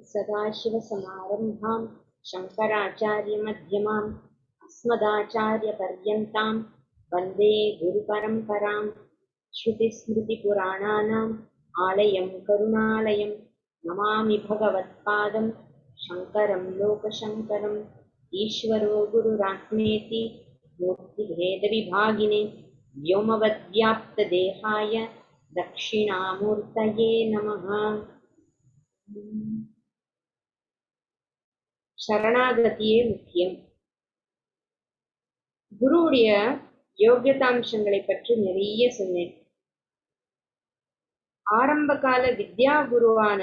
सदाशिवसमारम्भां शङ्कराचार्यमध्यमाम् अस्मदाचार्यपर्यन्तां वन्दे गुरुपरम्परां श्रुतिस्मृतिपुराणानाम् आलयं करुणालयं नमामि भगवत्पादं शङ्करं लोकशङ्करम् ईश्वरो गुरुरात्मेति मूर्तिभेदविभागिने व्योमवद्व्याप्तदेहाय दक्षिणामूर्तये नमः. சரணாகதியே முக்கியம். குருவுடைய யோகியதாம்சங்களை பற்றி நிறைய சொன்னேன். ஆரம்ப கால வித்யா குருவான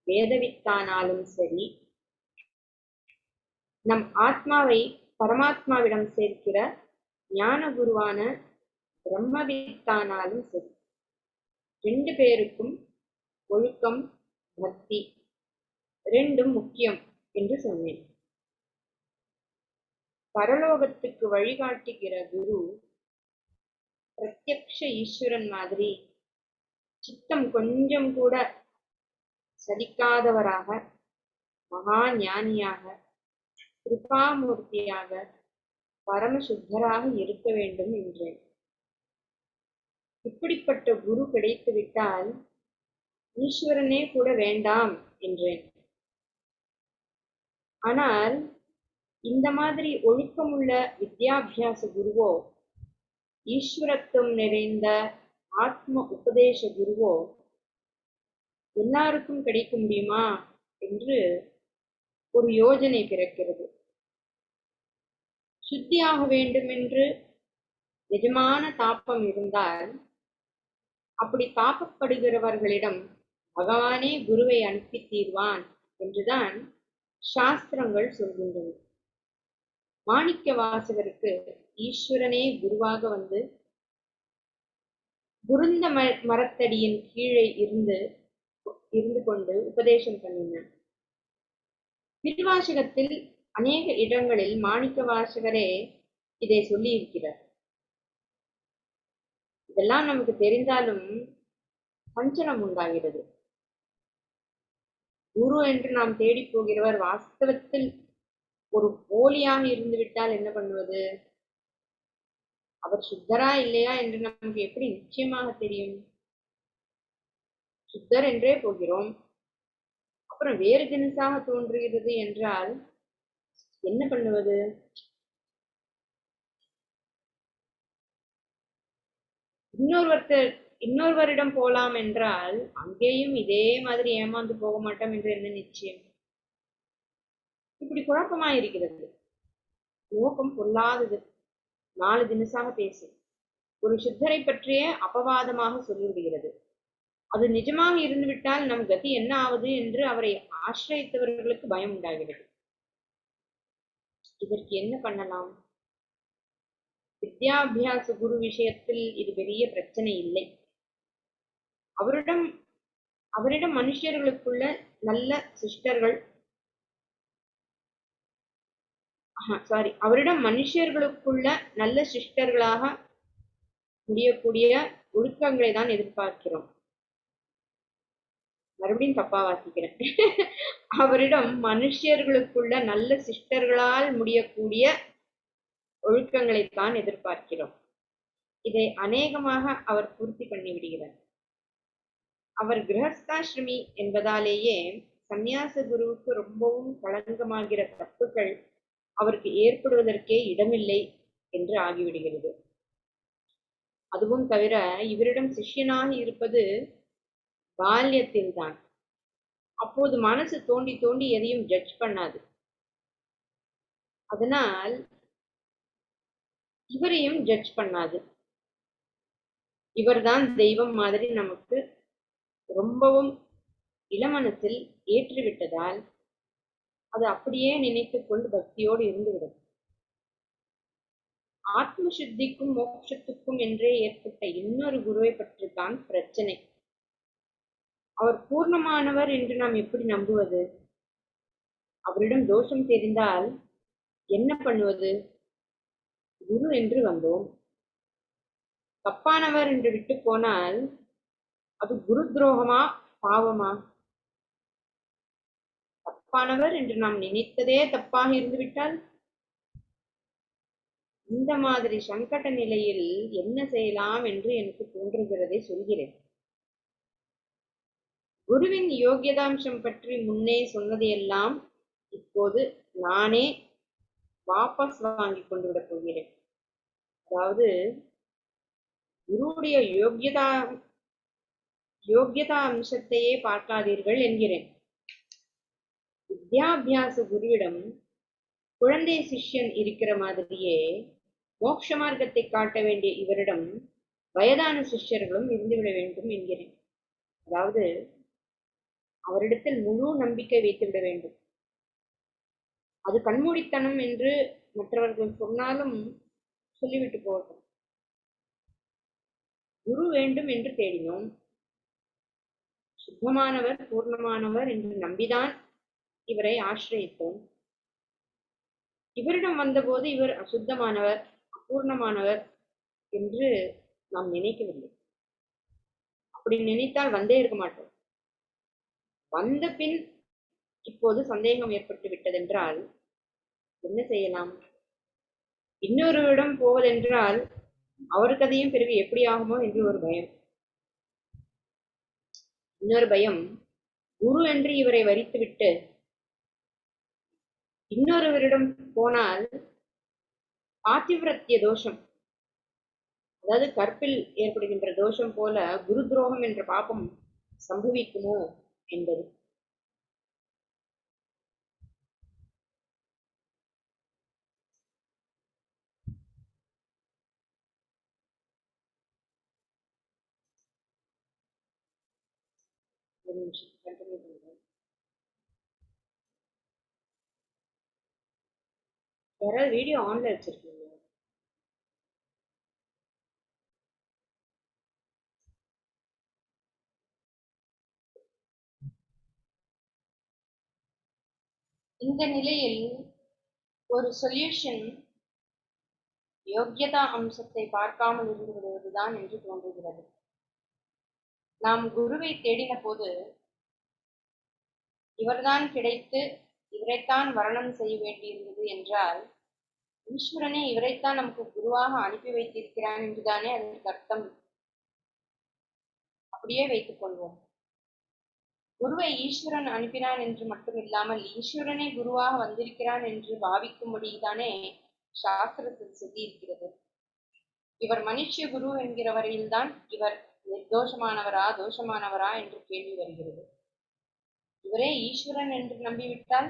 வேதவித்தானாலும் சரி, நம் ஆத்மாவை பரமாத்மாவிடம் சேர்க்கிற ஞான குருவான பிரம்மவித்தானாலும் சரி, ரெண்டு பேருக்கும் ஒழுக்கம், பக்தி ரெண்டும் முக்கியம் என்று சொன்னேன். பரலோகத்துக்கு வழிகாட்டுகிற குரு பிரத்யக்ஷ ஈஸ்வரன் மாதிரி சித்தம் கொஞ்சம் கூட சலிக்காதவராக, மகா ஞானியாக, கிருபாமூர்த்தியாக, பரமசுத்தராக இருக்க வேண்டும் என்றேன். இப்படிப்பட்ட குரு கிடைத்துவிட்டால் ஈஸ்வரனே கூட வேண்டாம் என்றேன். ஆனால் இந்த மாதிரி ஒழுக்கமுள்ள வித்யாபியாச குருவோ, ஈஸ்வரத்துவம் நிறைந்த ஆத்ம உபதேச குருவோ எல்லாருக்கும் கிடைக்க முடியுமா என்று ஒரு யோஜனை பிறக்கிறது. சுத்தியாக வேண்டும் என்று நிஜமான தாபம் இருந்தால் அப்படி தாபப்படுகிறவர்களிடம் பகவானே குருவை அனுப்பி தீர்வான் என்றுதான் சாஸ்திரங்கள் சொல்கின்றன. மாணிக்க வாசகருக்கு ஈஸ்வரனே குருவாக வந்து குருந்த மரத்தடியின் கீழே இருந்து கொண்டு உபதேசம் பண்ணினார். திருவாசகத்தில் அநேக இடங்களில் மாணிக்க வாசகரே இதை சொல்லி இருக்கிறார். இதெல்லாம் நமக்கு தெரிந்தாலும் சஞ்சலம் உண்டாகிறது. குரு என்று நாம் தேடி போகிறவர் வாஸ்தவத்தில் ஒரு போலியாக இருந்துவிட்டால் என்ன பண்ணுவது? அவர் சுத்தரா இல்லையா என்று நமக்கு எப்படி நிச்சயமாக தெரியும்? சுத்தர் என்றே போகிறோம், அப்புறம் வேறு தினசாக தோன்றுகிறது என்றால் என்ன பண்ணுவது? இன்னொருவரிடம் போலாம் என்றால் அங்கேயும் இதே மாதிரி ஏமாந்து போக மாட்டோம் என்று என்ன நிச்சயம்? இப்படி குழப்பமாயிருக்கிறது. நோக்கம் பொல்லாதது. 4 தினசாக பேசும் ஒரு சித்தரை பற்றிய அபவாதமாக சொல்லிவிடுகிறது. அது நிஜமாக இருந்துவிட்டால் நம் கதி என்ன ஆவது என்று அவரை ஆசிரியத்தவர்களுக்கு பயம் உண்டாகிறது. இதற்கு என்ன பண்ணலாம்? வித்யாபியாச குரு விஷயத்தில் இது பெரிய பிரச்சனை இல்லை. அவரிடம் மனுஷர்களுக்குள்ள நல்ல சிஸ்டர்கள் அவரிடம் மனுஷர்களுக்குள்ள நல்ல சிஸ்டர்களாக முடியக்கூடிய ஒழுக்கங்களை தான் எதிர்பார்க்கிறோம். மறுபடியும் தப்பா வாசிக்கிறேன். அவரிடம் மனுஷர்களுக்குள்ள நல்ல சிஸ்டர்களால் முடியக்கூடிய ஒழுக்கங்களைத்தான் எதிர்பார்க்கிறோம். இதை அநேகமாக அவர் பூர்த்தி பண்ணிவிடுகிறார். அவர் கிரகஸ்தாசிரமி என்பதாலேயே சந்நியாச குருவுக்கு ரொம்பவும் களங்கமாகிற தப்புகள் அவருக்கு ஏற்படுவதற்கே இடமில்லை என்று ஆகிவிடுகிறது. அதுவும் தவிர இவரிடம் சிஷ்யனாக இருப்பது பால்யத்தில் தான். அப்போது மனசு தோண்டி தோண்டி எதையும் ஜட்ஜ் பண்ணாது. அதனால் இவரையும் ஜட்ஜ் பண்ணாது. இவர்தான் தெய்வம் மாதிரி நமக்கு ரொம்பவும் இளமனத்தில் ஏற்றிவிட்டதால் அது அப்படியே நினைத்துக் கொண்டு பக்தியோடு இருந்துவிடும். ஆத்ம சுத்திக்கும் மோட்சத்துக்கும் என்றே ஏற்பட்ட இன்னொரு குருவை பற்றித்தான் பிரச்சனை. அவர் பூர்ணமானவர் என்று நாம் எப்படி நம்புவது? அவரிடம் தோஷம் தெரிந்தால் என்ன பண்ணுவது? குரு என்று வந்தோம், தப்பானவர் என்று விட்டு போனால் அது குரு துரோகமா பாவமா? தப்பானவர் என்று நாம் நினைத்ததே தப்பாக இருந்துவிட்டால் இந்த மாதிரி சங்கட நிலையில் என்ன செய்யலாம் என்று எனக்கு தோன்றுகிறதை சொல்கிறேன். குருவின் யோகியதாம்சம் பற்றி முன்னே சொன்னதையெல்லாம் இப்போது நானே வாபஸ் வாங்கி கொண்டு விடப் போகிறேன். அதாவது குருவுடைய யோகியதா அம்சத்தையே பார்க்காதீர்கள் என்கிறேன். வித்யாபியாச குருவிடம் குழந்தை சிஷ்யன் இருக்கிற மாதிரியே மோட்ச மார்க்கத்தை காட்ட வேண்டிய இவரிடம் வயதான சிஷ்யர்களும் இருந்துவிட வேண்டும் என்கிறேன். அதாவது அவரிடத்தில் முழு நம்பிக்கை வைத்துவிட வேண்டும். அது கண்மூடித்தனம் என்று மற்றவர்கள் சொன்னாலும் சொல்லிவிட்டு போகட்டும். குரு வேண்டும் என்று தேடினோம். சுத்தமானவர் பூர்ணமானவர் என்று நம்பிதான் இவரை ஆசிரியத்தோம். இவரிடம் வந்தபோது இவர் அசுத்தமானவர் அபூர்ணமானவர் என்று நாம் நினைக்கவில்லை. அப்படி நினைத்தால் வந்தே இருக்க மாட்டோம். வந்த பின் இப்போது சந்தேகம் ஏற்பட்டு விட்டதென்றால் என்ன செய்யலாம்? இன்னொருவரிடம் போவதென்றால் அவர் கதையும் பிறகு எப்படி ஆகுமோ என்று ஒரு பயம். இன்னொரு பயம், குரு என்று இவரை வரித்துவிட்டு இன்னொருவரிடம் போனால் பாத்திவிரத்திய தோஷம், அதாவது கற்பில் ஏற்படுகின்ற தோஷம் போல குரு துரோகம் என்ற பாபம் சம்பவிக்குமோ என்பது. ஒரு நிமிஷம் கண்டினியூ பண்றேன். யாராவது வீடியோ ஆன்ல வச்சிருக்கீங்க? இந்த நிலையில் ஒரு சொல்யூஷன் யோக்கியதா அம்சத்தை பார்க்காமல் இருந்து விடுவதுதான் என்று தோன்றுகிறது. நாம் குருவை தேடின போது இவர்தான் கிடைத்து இவரைத்தான் வரணம் செய்ய வேண்டியிருந்தது என்றால் ஈஸ்வரனே இவரைத்தான் நமக்கு குருவாக அனுப்பி வைத்திருக்கிறான் என்றுதானே அதற்கு அர்த்தம். அப்படியே வைத்துக் கொள்வோம். குருவை ஈஸ்வரன் அனுப்பினான் என்று மட்டுமில்லாமல் ஈஸ்வரனே குருவாக வந்திருக்கிறான் என்று பாவிக்கும்படிதானே சாஸ்திரத்தில் சொல்லியிருக்கிறது. இவர் மனுஷ்ய குரு என்கிற வரையில்தான் இவர் நிர்தோஷமானவரா தோஷமானவரா என்று கேள்வி வருகிறது. இவரே ஈஸ்வரன் என்று நம்பிவிட்டால்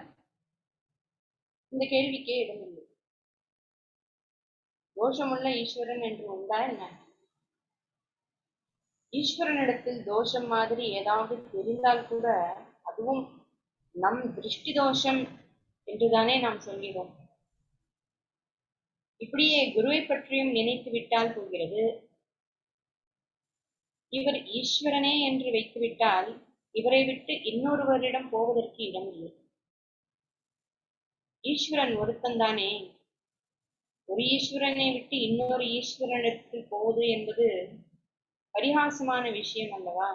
இந்த கேள்விக்கே இடமில்லை. தோஷமுள்ள ஈஸ்வரன் என்று உண்டா என்ன? ஈஸ்வரனிடத்தில் தோஷம் மாதிரி ஏதாவது தெரிந்தால் கூட அதுவும் நம் திருஷ்டி தோஷம் என்றுதானே நாம் சொல்கிறோம். இப்படியே குருவை பற்றியும் நினைத்து விட்டால் போகிறது. இவர் ஈஸ்வரனே என்று வைத்துவிட்டால் இவரை விட்டு இன்னொருவரிடம் போவதற்கு இடமில்லை. ஈஸ்வரன் ஒருத்தந்தானே. ஒரு ஈஸ்வரனை விட்டு இன்னொரு ஈஸ்வரனிடத்தில் போவது என்பது பரிகாசமான விஷயம் அல்லவா?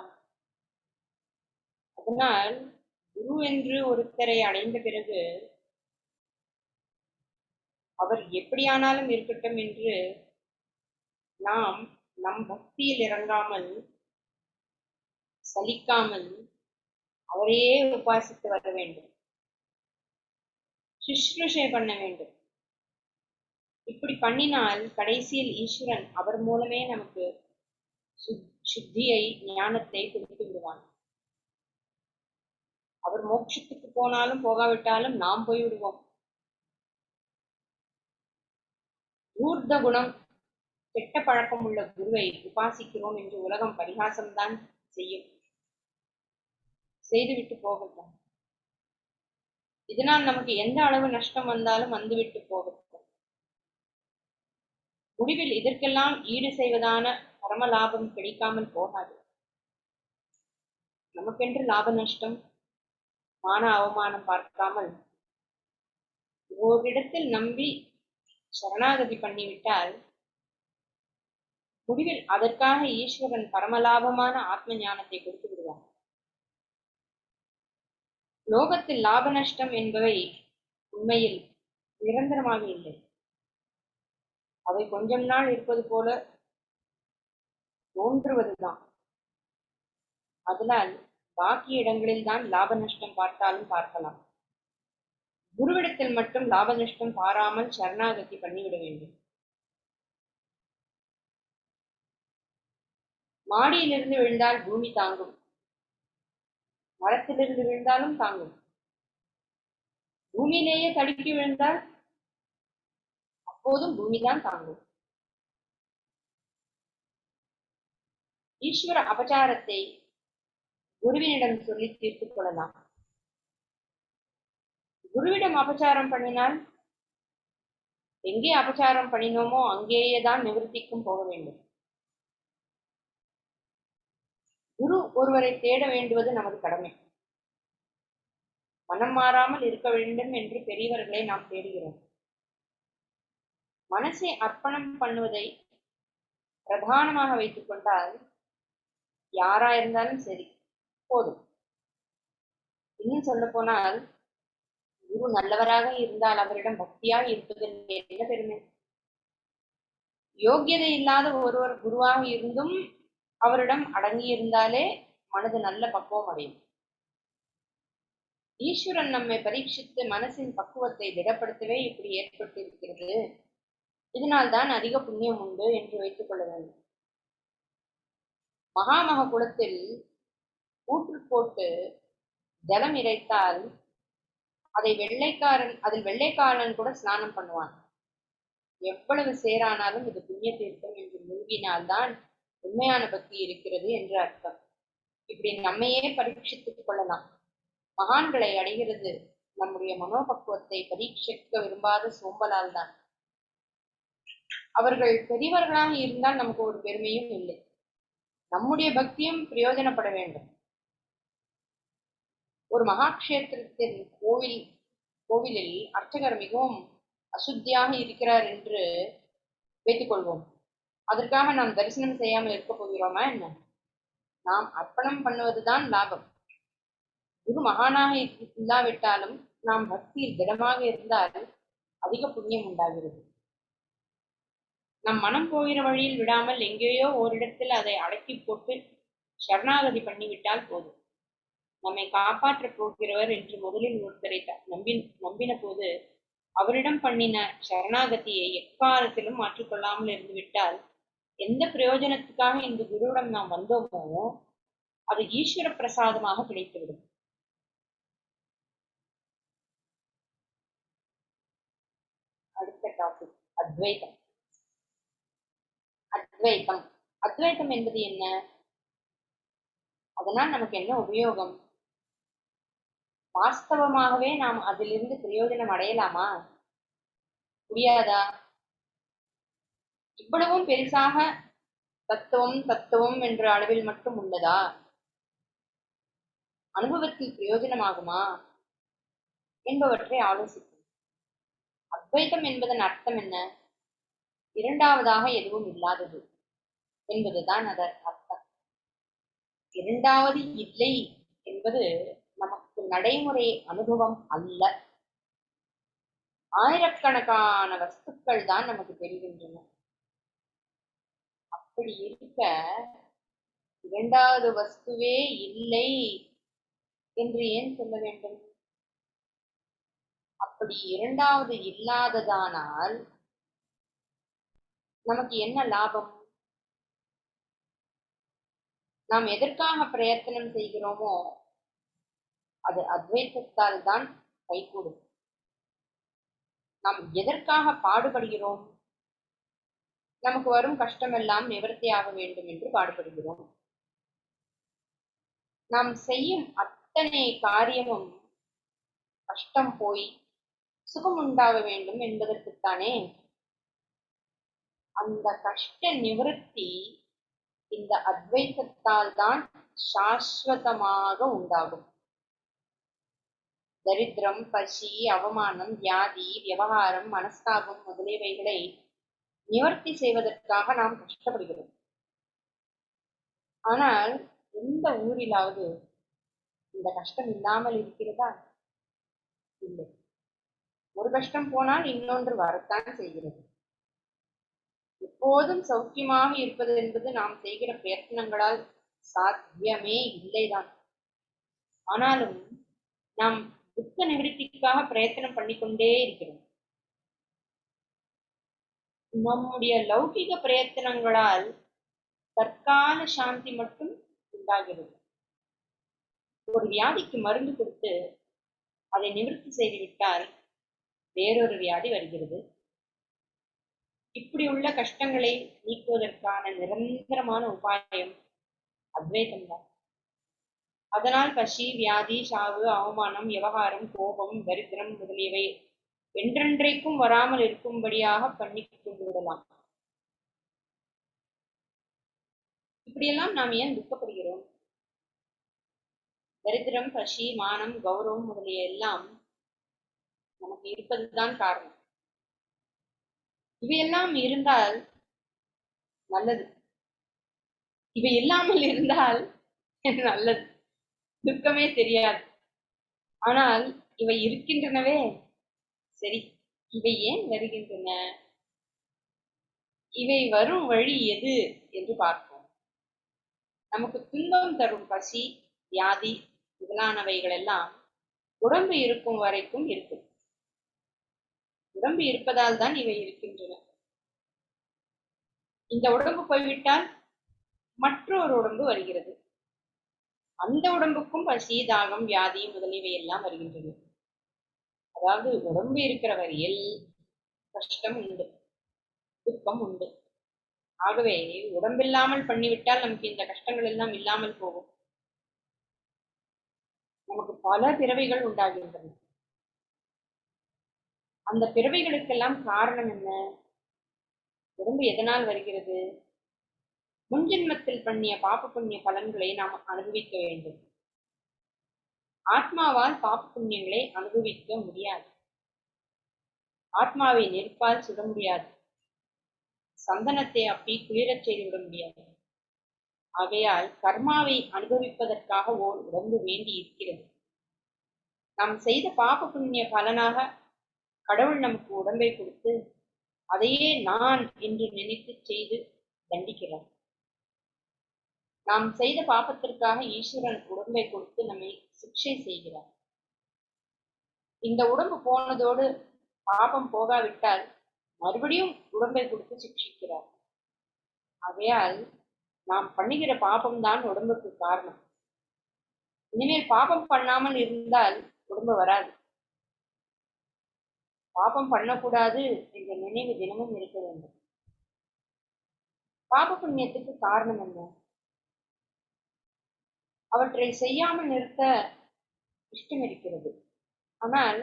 அதனால் குரு என்று ஒருத்தரை அடைந்த பிறகு அவர் எப்படியானாலும் இருக்கட்டும் என்று நாம் நம் பக்தியில் இறங்காமல் சலிக்காமல் அவரையே உபாசித்து வர வேண்டும், சுஷ்ரூஷை பண்ண வேண்டும். இப்படி பண்ணினால் கடைசியில் ஈஸ்வரன் அவர் மூலமே நமக்கு சுத்தியை ஞானத்தை கொடுத்து விடுவான். அவர் மோட்சத்துக்கு போனாலும் போகாவிட்டாலும் நாம் போய்விடுவோம். ஊர்த குணம் கெட்ட பழக்கம் உள்ள குருவை உபாசிக்கிறோம் என்று உலகம் பரிகாசம்தான் செய்யும். செய்துவிட்டு போகட்டும். இதனால் நமக்கு எந்த அளவு நஷ்டம் வந்தாலும் வந்துவிட்டு போகட்டும். முடிவில் இதற்கெல்லாம் ஈடு செய்வதான பரம லாபம் கிடைக்காமல் போகாது. நமக்கென்று லாப நஷ்டம் மான அவமானம் பார்க்காமல் ஓரிடத்தில் நம்பி சரணாகதி பண்ணிவிட்டால் முடிவில் அதற்காக ஈஸ்வரன் பரமலாபமான ஆத்ம ஞானத்தை கொடுத்து விடுவான். லோகத்தில் லாப நஷ்டம் என்பவை உண்மையில் நிரந்தரமாக இல்லை. அவை கொஞ்சம் நாள் இருப்பது போல தோன்றுவதுதான். அதனால் பாக்கி இடங்களில் தான் லாப நஷ்டம் பார்த்தாலும் பார்க்கலாம். குருவிடத்தில் மட்டும் லாப நஷ்டம் பாராமல் சரணாகதி பண்ணிவிட வேண்டும். மாடியிலிருந்து விழுந்தால் பூமி தாங்கும், மரத்திலிருந்து விழுந்தாலும் தாங்கும். பூமியிலேயே தடுக்கி விழுந்தால் அப்போதும் பூமிதான் தாங்கும். ஈஸ்வர அபச்சாரத்தை குருவினிடம் சொல்லி தீர்த்துக் கொள்ளலாம். குருவிடம் அபச்சாரம் பண்ணினால் எங்கே அபச்சாரம் பண்ணினோமோ அங்கேயேதான் நிவர்த்திக்கும் போக வேண்டும். குரு ஒருவரை தேட வேண்டுவது நமது கடமை. மனம் மாறாமல் இருக்க வேண்டும் என்று பெரியவர்களை நாம் தேடுகிறோம். மனசை அர்ப்பணம் பண்ணுவதை பிரதானமாக வைத்துக் கொண்டால் யாரா இருந்தாலும் சரி போதும். இன்னும் சொல்ல போனால் குரு நல்லவராக இருந்தால் அவரிடம் பக்தியாக இருப்பதில் என்ன பெருமை? யோக்கியதை இல்லாத ஒருவர் குருவாக இருந்தும் அவரிடம் அடங்கி இருந்தாலே மனது நல்ல பக்குவம் அடையும். ஈஸ்வரன் நம்மை பரீட்சித்து மனசின் பக்குவத்தை திடப்படுத்தவே இப்படி ஏற்பட்டிருக்கிறது. இதனால் தான் அதிக புண்ணியம் உண்டு என்று வைத்துக் கொள்ள வேண்டும். மகாமக குளத்தில் ஊற்று போட்டு ஜலம் இறைத்தால் அதில் வெள்ளைக்காரன் கூட ஸ்நானம் பண்ணுவான். எவ்வளவு சேரானாலும் இது புண்ணிய தீர்த்தம் என்று முழுகினால்தான் உண்மையான பக்தி இருக்கிறது என்று அர்த்தம். இப்படி நம்மையே பரீட்சித்துக் கொள்ளலாம். மகான்களை அடைகிறது நம்முடைய மனோபக்குவத்தை பரீட்சிக்க விரும்பாத சோம்பலால் தான். அவர்கள் பெரியவர்களாக இருந்தால் நமக்கு ஒரு பெருமையும் இல்லை. நம்முடைய பக்தியும் பிரயோஜனப்பட வேண்டும். ஒரு மகாக்ஷேத்திரத்தின் கோவிலில் அர்ச்சகர் மிகவும் அசுத்தியாக இருக்கிறார் என்று வைத்துக் கொள்வோம். அதற்காக நாம் தரிசனம் செய்யாமல் இருக்க போகிறோமா என்ன? நாம் அர்ப்பணம் பண்ணுவதுதான் லாபம். குரு மகானாக இல்லாவிட்டாலும் நாம் பக்தியில் திடமாக இருந்தால் அதிக புண்ணியம் உண்டாகிறது. நம் மனம் போகிற வழியில் விடாமல் எங்கேயோ ஓரிடத்தில் அதை அடக்கி போட்டு சரணாகதி பண்ணிவிட்டால் போதும். நம்மை காப்பாற்றப் போகிறவர் என்று முதலில் ஒருத்தரை நம்பின போது அவரிடம் பண்ணின சரணாகதியை எக்காலத்திலும் மாற்றிக்கொள்ளாமல் இருந்து விட்டால் எந்த பிரயோஜனத்துக்காக இந்த குருவிடம் நாம் வந்தோமோ அது ஈஸ்வர பிரசாதமாக கிடைத்துவிடும். அடுத்த டாபிக் அத்வைதம். அத்வைதம் என்பது என்ன? அதனால் நமக்கு என்ன உபயோகம்? வாஸ்தவமாகவே நாம் அதிலிருந்து பிரயோஜனம் அடையலாமா? முடியாதா? இவ்வளவும் பெருசாக தத்துவம் என்ற அளவில் மட்டும் உள்ளதா? அனுபவத்தில் பிரயோஜனமாகுமா என்பவற்றை ஆலோசிக்கும். அத்வைதம் என்பதன் அர்த்தம் என்ன? இரண்டாவதாக எதுவும் இல்லாதது என்பதுதான் அதன் அர்த்தம். இரண்டாவது இல்லை என்பது நமக்கு நடைமுறை அனுபவம் அல்ல. ஆயிரக்கணக்கான வஸ்துக்கள் தான் நமக்கு தெரிகின்றன. அப்படி இருக்க இரண்டாவது வஸ்துவே இல்லை என்று ஏன் சொல்ல வேண்டும்? அப்படி இரண்டாவது இல்லாததானால் நமக்கு என்ன லாபம்? நாம் எதற்காக பிரயத்தனம் செய்கிறோமோ அது அத்வைதத்தால் தான் கைகூடும். நாம் எதற்காக பாடுபடுகிறோம்? நமக்கு வரும் கஷ்டமெல்லாம் நிவர்த்தியாக வேண்டும் என்று பாடுபடுகிறோம். நாம் செய்யும் அத்தனை காரியமும் கஷ்டம் போய் சுகம் உண்டாக வேண்டும் என்பதற்குத்தானே. அந்த கஷ்ட நிவர்த்தி இந்த அத்வைதத்தால் தான் சாஸ்வதமாக உண்டாகும். தரித்திரம், பசி, அவமானம், வியாதி, விவகாரம், மனஸ்தாபம் முதலியவைகளை நிவர்த்தி செய்வதற்காக நாம் கஷ்டப்படுகிறோம். ஆனால் எந்த ஊரிலாவது இந்த கஷ்டம் இல்லாமல் இருக்கிறதா? இல்லை. ஒரு கஷ்டம் போனால் இன்னொன்று வரத்தான் செய்கிறது. எப்போதும் சௌக்கியமாக இருப்பது என்பது நாம் செய்கிற பிரயத்னங்களால் சாத்தியமே இல்லைதான். ஆனாலும் நாம் துக்க நிவர்த்திக்காக பிரயத்தனம் பண்ணிக்கொண்டே இருக்கிறோம். நம்முடைய லௌகிக பிரயத்தனங்களால் தற்கால சாந்தி மட்டும் உண்டாகிறது. ஒரு வியாதிக்கு மருந்து கொடுத்து அதை நிவர்த்தி செய்துவிட்டால் வேறொரு வியாதி வருகிறது. இப்படி உள்ள கஷ்டங்களை நீக்குவதற்கான நிரந்தரமான உபாயம் அத்வைதம்தான். அதனால் பசி, வியாதி, சாவு, அவமானம், விவகாரம், கோபம், தரித்திரம் முதலியவை என்றென்றைக்கும் வராமல் இருக்கும்படியாக பண்ணி கொண்டு விடலாம். இப்படியெல்லாம் நாம் ஏன் துக்கப்படுகிறோம்? தரித்திரம், பசி, மானம், கௌரவம் முதலிய எல்லாம் நமக்கு இருப்பதுதான் காரணம். இவையெல்லாம் இருந்தால் நல்லது, இவை இல்லாமல் இருந்தால் நல்லது, துக்கமே தெரியாது. ஆனால் இவை இருக்கின்றனவே, சரி, இவை ஏன் வருகின்றன, இவை வரும் வழி எது என்று பார்ப்போம். நமக்கு துன்பம் தரும் பசி, வியாதி முதலானவைகள் எல்லாம் உடம்பு இருக்கும் வரைக்கும் இருக்கும். உடம்பு இருப்பதால் தான் இவை இருக்கின்றன. இந்த உடம்பு போய்விட்டால் மற்றொரு உடம்பு வருகிறது. அந்த உடம்புக்கும் பசி, தாகம், வியாதி முதலியவை எல்லாம் வருகின்றன. அதாவது உடம்பு இருக்கிற வரையில் கஷ்டம் உண்டு, துக்கம் உண்டு. ஆகவே உடம்பில்லாமல் பண்ணிவிட்டால் நமக்கு இந்த கஷ்டங்கள் எல்லாம் இல்லாமல் போகும். நமக்கு பல பிறவைகள் உண்டாகின்றன. அந்த பிறவைகளுக்கெல்லாம் காரணம் என்ன? உடம்பு எதனால் வருகிறது? முன்ஜென்மத்தில் பண்ணிய பாப புண்ணிய பலன்களை நாம் அனுபவிக்க வேண்டும். ஆத்மாவால் பாப புண்ணியங்களை அனுபவிக்க முடியாது. ஆத்மாவை நெருப்பால் சுட முடியாது. சந்தனத்தை அப்படி குளிரச் செய்துவிட முடியாது. ஆகையால் கர்மாவை அனுபவிப்பதற்காக ஓர் உடம்பு வேண்டி இருக்கிறது. நாம் செய்த பாப புண்ணிய பலனாக கடவுள் நமக்கு உடம்பை கொடுத்து அதையே நான் என்று நினைத்து செய்து தண்டிக்கிறார். நாம் செய்த பாபத்திற்காக ஈஸ்வரன் உடம்பை கொடுத்து நம்மை சிக்ஷை செய்கிறார். இந்த உடம்பு போனதோடு பாபம் போகாவிட்டால் மறுபடியும் உடம்பை கொடுத்து சிக்ஷிக்கிறார். ஆகையால் நாம் பண்ணுகிற பாபம்தான் உடம்புக்கு காரணம். இனிமேல் பாபம் பண்ணாமல் இருந்தால் உடம்பு வராது. பாபம் பண்ணக்கூடாது என்ற நினைவு தினமும் இருக்க வேண்டும். பாப புண்ணியத்துக்கு காரணம் என்ன? அவற்றை செய்யாமல் நிறுத்த இஷ்டம் இருக்கிறது, ஆனால்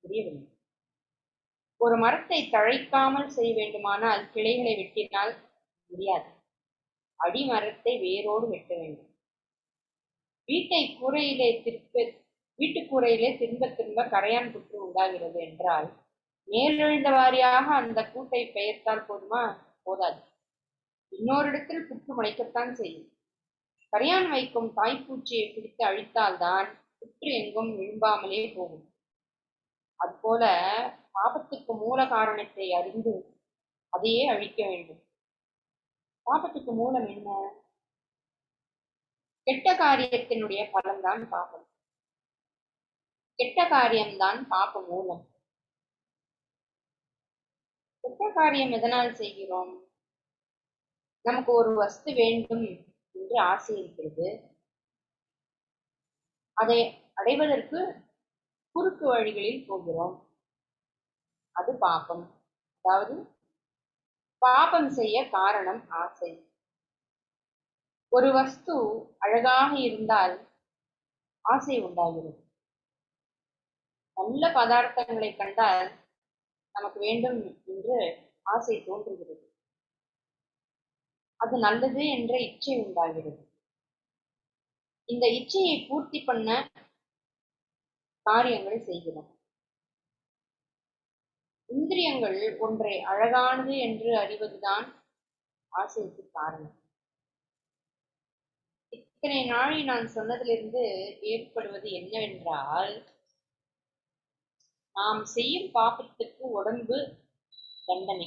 முடியவில்லை. ஒரு மரத்தை தழைக்காமல் செய்ய வேண்டுமானால் கிளைகளை வெட்டினால் முடியாது. அடிமரத்தை வேரோடு வெட்ட வேண்டும். வீட்டுக்கூரையிலே திரும்ப திரும்ப கரையான் புற்று உண்டாகிறது என்றால் மேலெழுந்த வாரியாக அந்த கூட்டை பெயர்த்தால் போதுமா? போதாது. இன்னொரு இடத்தில் புற்று முளைக்கத்தான் செய்யும். கரையான் வைக்கும் தாய்ப்பூச்சியை பிடித்து அழித்தால்தான் புற்று எங்கும் விழும்பாமலே போகும். அதுபோல பாபத்துக்கு மூல காரணத்தை அறிந்து அதையே அழிக்க வேண்டும். பாபத்துக்கு மூலம் என்ன? கெட்ட காரியத்தினுடைய பலன்தான் பாபம். கெட்ட காரியம்தான் பாப மூலம். கெட்ட காரியம் எதனால் செய்கிறோம்? நமக்கு ஒரு வஸ்து வேண்டும் என்று ஆசை இருக்கிறது. அதை அடைவதற்கு குறுக்கு வழிகளில் போகிறோம். அது பாபம். அதாவது பாபம் செய்ய காரணம் ஆசை. ஒரு வஸ்து அழகாக இருந்தால் ஆசை உண்டாகிறது. நல்ல பதார்த்தங்களை கண்டால் நமக்கு வேண்டும் என்று ஆசை தோன்றுகிறது. அது நல்லது என்ற இச்சை உண்டாகிறது. இந்த இச்சையை பூர்த்தி பண்ண காரியங்களை செய்கிறோம். இந்திரியங்கள் ஒன்றை அழகானது என்று அறிவதுதான் ஆசைக்கு காரணம். இத்தனை நாளை நான் சொன்னதிலிருந்து ஏற்படுவது என்னவென்றால், நாம் செய்யும் பாபத்துக்கு உடம்பு தண்டனை.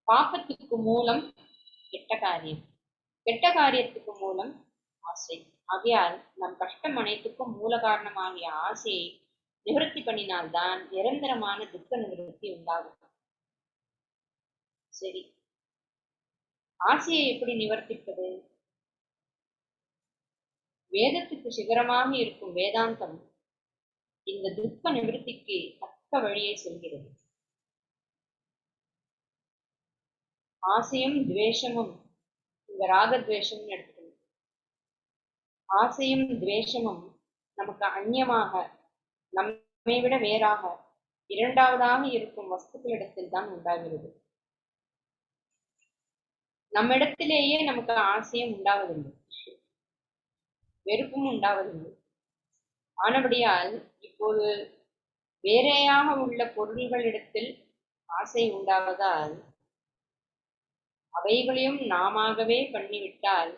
பாபத்துக்கு மூலம் கெட்ட காரியம், கெட்ட காரியத்துக்கு மூலம் ஆசை. ஆகையால் நம் கஷ்டம் அனைத்துக்கும் மூல காரணமாகிய ஆசையை நிவர்த்தி பண்ணினால்தான் நிரந்தரமான துக்க நிவர்த்தி உண்டாகும். சரி, ஆசையை எப்படி நிவர்த்திப்பது? வேதத்துக்கு சிகரமாக இருக்கும் வேதாந்தம் இந்த துக்க நிவர்த்திக்கு தக்க வழியை சொல்கிறது. ஆசையும் துவேஷமும், இந்த ராகத்வேஷம்னு எடுத்துக்கணும். ஆசையும் துவேஷமும் நமக்கு அந்நியமாக, நம்மை விட வேறாக, இரண்டாவதாக இருக்கும் வஸ்துக்களிடத்தில் தான் உண்டாகிறது. நம்மிடத்திலேயே நமக்கு ஆசையும் உண்டாவதில்லை, வெறுப்பும் உண்டாவதில்லை. ஆனபடியால் இப்போது வேறையாக உள்ள பொருள்களிடத்தில் ஆசை உண்டாவதால் அவைகளையும் நாமாகவே பண்ணிவிட்டால்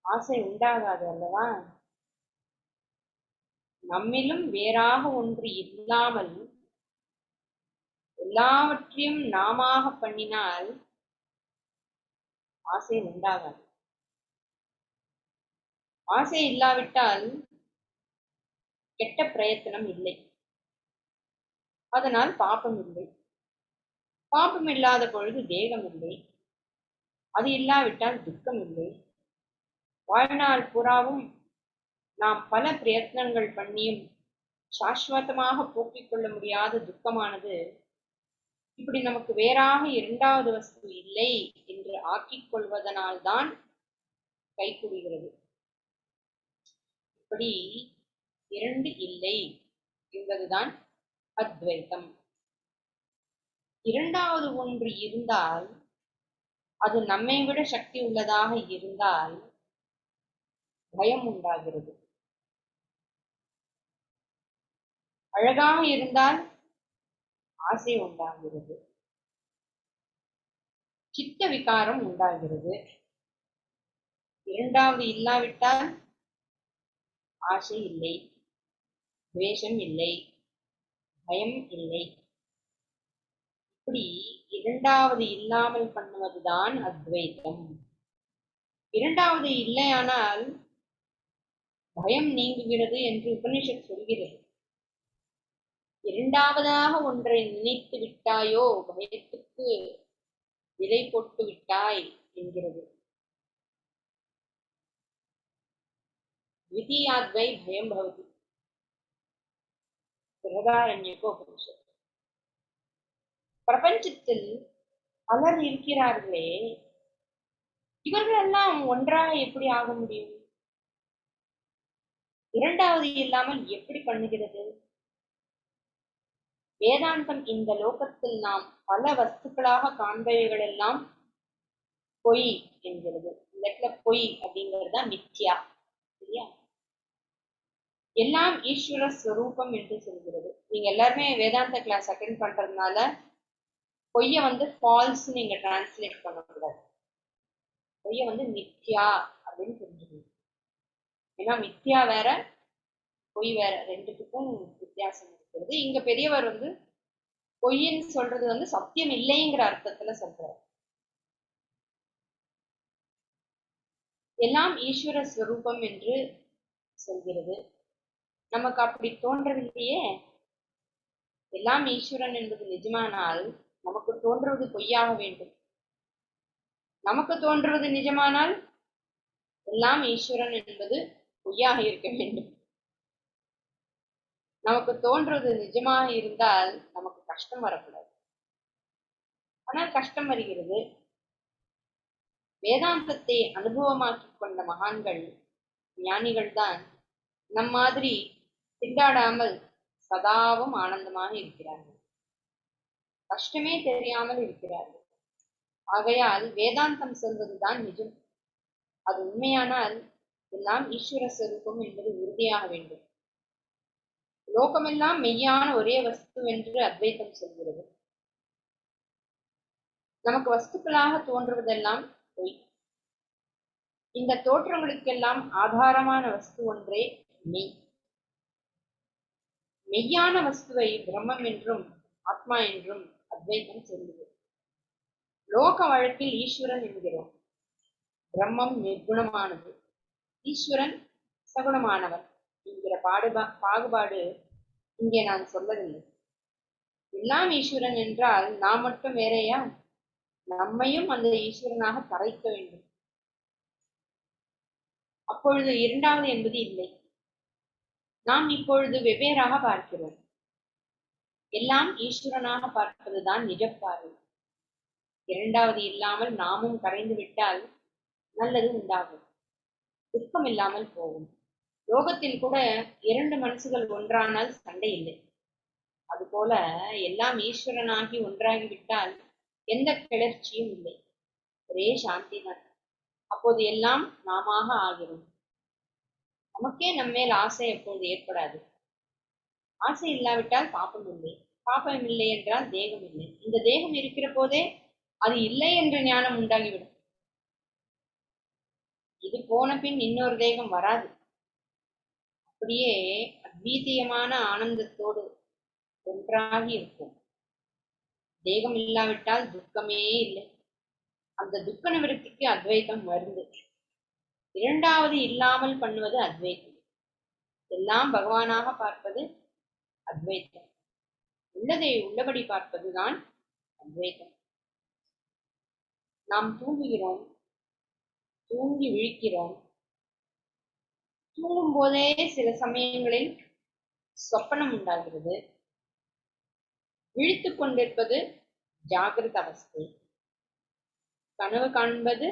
ஆசை உண்டாகாது அல்லவா? நம்மிலும் வேறாக ஒன்று இல்லாமல் எல்லாவற்றையும் நாமாக பண்ணினால் ஆசை உண்டாகாது. ஆசை இல்லாவிட்டால் கெட்ட பிரயத்தனம் இல்லை, அதனால் பாபம் இல்லை. பாபம் இல்லாத பொழுது தேகம் இல்லை, அது இல்லாவிட்டால் துக்கம் இல்லை. வாழ்நாள் பூராவும் நாம் பல பிரயத்னங்கள் பண்ணியும் சாஸ்வதமாக போக்கிக் கொள்ள முடியாத துக்கமானது இப்படி நமக்கு வேறாக இரண்டாவது வஸ்து இல்லை என்று ஆக்கிக் கொள்வதனால்தான் கைகூடுகிறது. இப்படி இரண்டு இல்லை என்பதுதான் அத்வைத்தம். இரண்டாவது ஒன்று இருந்தால், அது நம்மை விட சக்தி உள்ளதாக இருந்தால் பயம் உண்டாகிறது. அழகாக இருந்தால் ஆசை உண்டாகிறது, சித்த விகாரம் உண்டாகிறது. இரண்டாவது இல்லாவிட்டால் ஆசை இல்லை, துவேஷம் இல்லை, பயம் இல்லை. இப்படி இரண்டாவது இல்லாமல் பண்ணுவதுதான் அத்வைத்தம். இரண்டாவது இல்லையானால் பயம் நீங்குகிறது என்று உபனிஷத் சொல்கிறது. இரண்டாவதாக ஒன்றை நினைத்து விட்டாயோ பயத்துக்கு விதை போட்டு விட்டாய் என்கிறது. द्वितीयाद्वै भयं भवति, बृहदारण्यकोपनिषत्. பிரபஞ்சத்தில் பலர் இருக்கிறார்களே, இவர்கள் எல்லாம் ஒன்றாக எப்படி ஆக முடியும்? இரண்டாவது இல்லாமல் எப்படி பண்ணுகிறது? வேதாந்தம் இந்த லோகத்தில் நாம் பல வஸ்துக்களாக காண்பவைகள் எல்லாம் பொய் என்கிறது. இந்த இடத்துல பொய் அப்படிங்கிறது தான் மித்யா, சரியா? எல்லாம் ஈஸ்வர ஸ்வரூபம் என்று சொல்கிறது. நீங்க எல்லாருமே வேதாந்த கிளாஸ் அட்டென்ட் பண்றதுனால பொய்ய ஃபால்ஸ் நீங்க டிரான்ஸ்லேட் பண்ணக்கூடாது. பொய்ய மித்யா அப்படின்னு புரிஞ்சுக்கணும். ஏன்னா மித்யா வேற, பொய் வேற, ரெண்டுத்துக்கும் வித்தியாசம் இருக்கிறது. இங்க பெரியவர் பொய்ன்னு சொல்றது சத்தியம் இல்லைங்கிற அர்த்தத்துல சொல்றார். எல்லாம் ஈஸ்வர ஸ்வரூபம் என்று சொல்கிறது. நமக்கு அப்படி தோன்றவில்லையே. எல்லாம் ஈஸ்வரன் என்பது நிஜமானால் நமக்கு தோன்றுவது பொய்யாக வேண்டும். நமக்கு தோன்றுவது நிஜமானால் எல்லாம் ஈஸ்வரன் என்பது பொய்யாக இருக்க வேண்டும். நமக்கு தோன்றுவது நிஜமாக இருந்தால் நமக்கு கஷ்டம் வரக்கூடாது. ஆனால் கஷ்டம் வருகிறது. வேதாந்தத்தை அனுபவமாக்கி கொண்ட மகான்கள், ஞானிகள் தான் நம் மாதிரி திண்டாடாமல் சதாவும் ஆனந்தமாக இருக்கிறார்கள். கஷ்டமே தெரியாமல் இருக்கிறார்கள். ஆகையால் வேதாந்தம் சொல்வதுதான் நிஜம். அது உண்மையானால் எல்லாம் ஈஸ்வர ஸ்வரூபம் என்பது உறுதியாக வேண்டும். லோகமெல்லாம் மெய்யான ஒரே வஸ்து என்று அத்வைத்தம் சொல்கிறது. நமக்கு வஸ்துக்களாக தோன்றுவதெல்லாம் பொய். இந்த தோற்றங்களுக்கெல்லாம் ஆதாரமான வஸ்து ஒன்றே மெய். மெய்யான வஸ்துவை பிரம்மம் என்றும் ஆத்மா என்றும் அத்வைதம் சொல்லுது. லோக வழக்கில் ஈஸ்வரன் என்கிறோம். பிரம்மம் நிர்குணமானது, ஈஸ்வரன் சகுணமானவன் என்கிற பாகுபாடு இங்கே நான் சொல்லவில்லை. எல்லாம் ஈஸ்வரன் என்றால் நாம் மட்டும் வேறையா? நம்மையும் அந்த ஈஸ்வரனாக தரைக்க வேண்டும். அப்பொழுது இரண்டாவது என்பது இல்லை. நாம் இப்பொழுது வெவ்வேறாக பார்க்கிறோம். எல்லாம் ஈஸ்வரனாக பார்ப்பதுதான் நிஜப்பார்வை. இரண்டாவது இல்லாமல் நாமும் கரைந்து விட்டால் நல்லது உண்டாகும், துக்கம் இல்லாமல் போகும். லோகத்தில் கூட இரண்டு மனசுகள் ஒன்றானால் சண்டை இல்லை. அதுபோல எல்லாம் ஈஸ்வரனாகி ஒன்றாகிவிட்டால் எந்த கிளர்ச்சியும் இல்லை, ஒரே சாந்தி தான். அப்போது எல்லாம் நாம ஆகிறோம். நமக்கே நம்மேல் ஆசை எப்போது ஏற்படாது. ஆசை இல்லாவிட்டால் பாப்பம் இல்லை, பாப்பம் இல்லை என்றால் தேகம் இல்லை. இந்த தேகம் இருக்கிற போதே அது இல்லை என்ற ஞானம் உண்டாகிவிடும். இது போன பின் இன்னொரு தேகம் வராது. அப்படியே அத்வீதியமான ஆனந்தத்தோடு ஒன்றாகி இருக்கும். தேகம் இல்லாவிட்டால் துக்கமே இல்லை. அந்த துக்க நிவர்த்திக்கு அத்வைதம் மருந்து. இரண்டாவது இல்லாமல் பண்ணுவது அத்வைத்தம். எல்லாம் பகவானாக பார்ப்பது அத்வைத்தம். உள்ளதை உள்ளபடி பார்ப்பதுதான் அத்வைத்தம். நாம் தூங்குகிறோம், தூங்கி விழிக்கிறோம். தூங்கும் போதே சில சமயங்களில் சொப்பனம் உண்டாகிறது. விழித்துக் கொண்டிருப்பது ஜாகிரத அவஸ்தை, கனவு காண்பது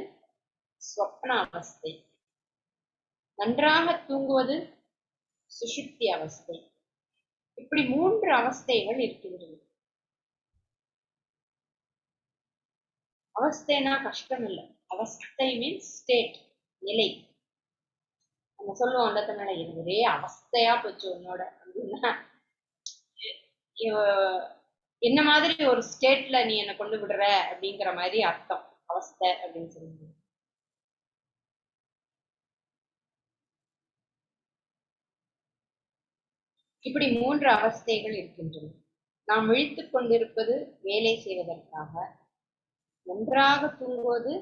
சொப்ன அவஸ்தை, நன்றாக தூங்குவது சுஷுப்தி அவஸ்தை. இப்படி மூன்று அவஸ்தைகள் இருக்கின்றன. அவஸ்தைனா கஷ்டம் இல்லை. அவஸ்தை மீன்ஸ் ஸ்டேட், நிலை. நம்ம சொல்லுவோம் அந்த தன்னால எனக்கு ஒரே அவஸ்தையா போச்சு உன்னோட அப்படின்னா, என்ன மாதிரி ஒரு ஸ்டேட்ல நீ என்னை கொண்டு விடுற அப்படிங்கிற மாதிரி அர்த்தம் அவஸ்தை அப்படின்னு சொல்லுங்க. இப்படி மூன்று அவஸ்தைகள் இருக்கின்றன. நாம் விழித்துக் கொண்டிருப்பது வேலை செய்வதற்காக, நன்றாக தூங்குவது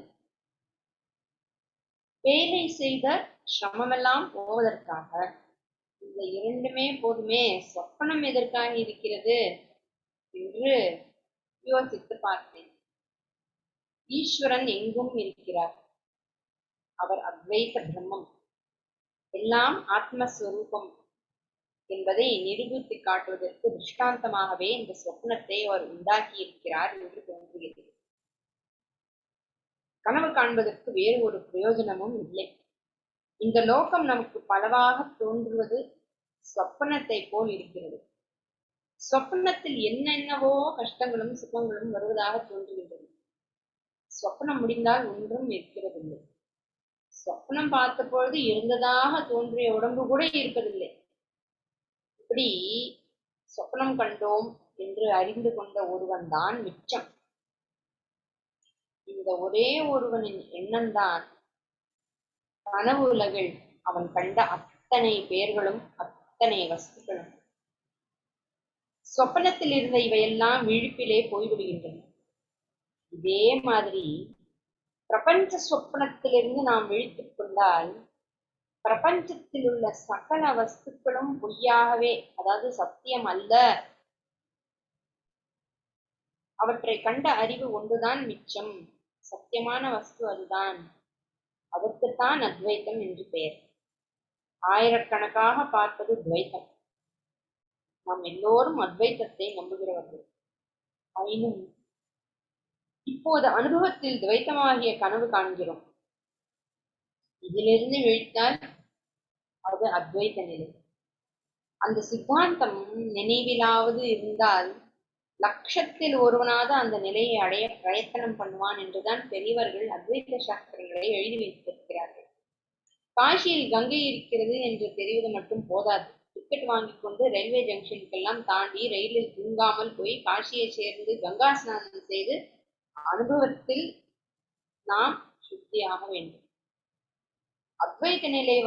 வேலை செய்த சிரமமெல்லாம் போவதற்காக. இந்த இரண்டுமே போதுமே, சொப்பனம் எதற்காக இருக்கிறது என்று யோசித்து பார்த்தேன். ஈஸ்வரன் எங்கும் இருக்கிறார். அவர் அத்வைத பிரம்மம், எல்லாம் ஆத்மஸ்வரூபம் என்பதை நிரூபித்து காட்டுவதற்கு திருஷ்டாந்தமாகவே இந்த சொப்னத்தை அவர் உண்டாக்கி இருக்கிறார் என்று தோன்றுகிறது. கனவு காண்பதற்கு வேறு ஒரு பிரயோஜனமும் இல்லை. இந்த லோகம் நமக்கு பலவாக தோன்றுவது சொப்பனத்தை போல் இருக்கிறது. சொப்பனத்தில் என்னென்னவோ கஷ்டங்களும் சுகங்களும் வருவதாக தோன்றுகின்றன. சொப்பனம் முடிந்தால் ஒன்றும் இருக்கிறதில்லை. சொப்பனம் பார்த்த பொழுது இருந்ததாக தோன்றிய உடம்பு கூட இருப்பதில்லை. இப்படி சொப்பனம் கண்டோம் என்று அறிந்து கொண்ட ஒருவன் தான் மிச்சம். இந்த ஒரே ஒருவனின் எண்ணம்தான் கனவு உலகில் அவன் கண்ட அத்தனை பெயர்களும் அத்தனை வஸ்துக்களும். சொப்பனத்தில் இருந்த இவையெல்லாம் விழிப்பிலே போய்விடுகின்றன. இதே மாதிரி பிரபஞ்ச சொப்பனத்திலிருந்து நாம் விழித்துக் கொண்டால் பிரபஞ்சத்தில் உள்ள சகல வஸ்துக்களும் பொய்யாகவே, அதாவது சத்தியம் அல்ல, அவற்றை கண்ட அறிவு ஒன்றுதான் மிச்சம். சத்தியமான வஸ்து அதுதான். அதற்குத்தான் அத்வைத்தம் என்று பெயர். ஆயிரக்கணக்காக பார்ப்பது துவைத்தம். நாம் எல்லோரும் அத்வைத்தத்தை நம்புகிறவர்கள். ஆயினும் இப்போது அனுபவத்தில் துவைத்தமாகிய கனவு காண்கிறோம். இதிலிருந்து விழித்தால் அது அத்வைத்த நிலை. அந்த சித்தாந்தம் நினைவிலாவது இருந்தால் லட்சத்தில் ஒருவனாவது அந்த நிலையை அடைய பிரயத்தனம் பண்ணுவான் என்றுதான் பெரியவர்கள் அத்வைத சாஸ்திரங்களை எழுதி வைத்திருக்கிறார்கள். காசியில் கங்கை இருக்கிறது என்று தெரிவது மட்டும் போதாது. டிக்கெட் வாங்கி கொண்டு ரயில்வே ஜங்ஷனுக்கெல்லாம் தாண்டி ரயிலில் தூங்காமல் போய் காசியை சேர்ந்து கங்கா ஸ்நானம் செய்து அனுபவத்தில் நாம் சுத்தியாக வேண்டும். அத்வைத நிலை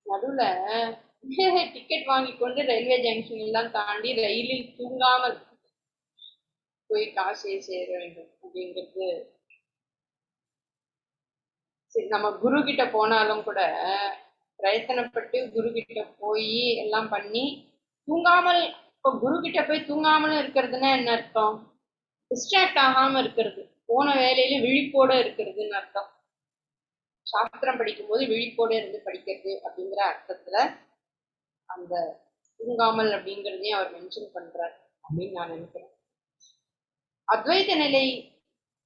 நடுவுல டிக்கெட் வாங்கி கொண்டு ரயில்வே ஜங்ஷன் எல்லாம் தாண்டி ரயிலில் தூங்காமல் போய் காசியை சேர வேண்டும் அப்படிங்கிறது. சரி, நம்ம குரு கிட்ட போனாலும் கூட பிரயத்தனப்பட்டு குரு கிட்ட போய் எல்லாம் பண்ணி தூங்காமல், இப்போ குரு கிட்ட போய் தூங்காமலும் இருக்கிறதுனா என்ன அர்த்தம்? டிஸ்ட்ராக்ட் ஆகாம இருக்கிறது, போன வேலையில விழிப்போட இருக்கிறதுன்னு அர்த்தம். சாஸ்திரம் படிக்கும் போது விழிப்போட இருந்து படிக்கிறது அப்படிங்கிற அர்த்தத்துல அந்த தூங்காமல் அப்படிங்கிறதையும் அவர் மென்ஷன் பண்றார் அப்படின்னு நான் நினைக்கிறேன். அத்வைத நிலை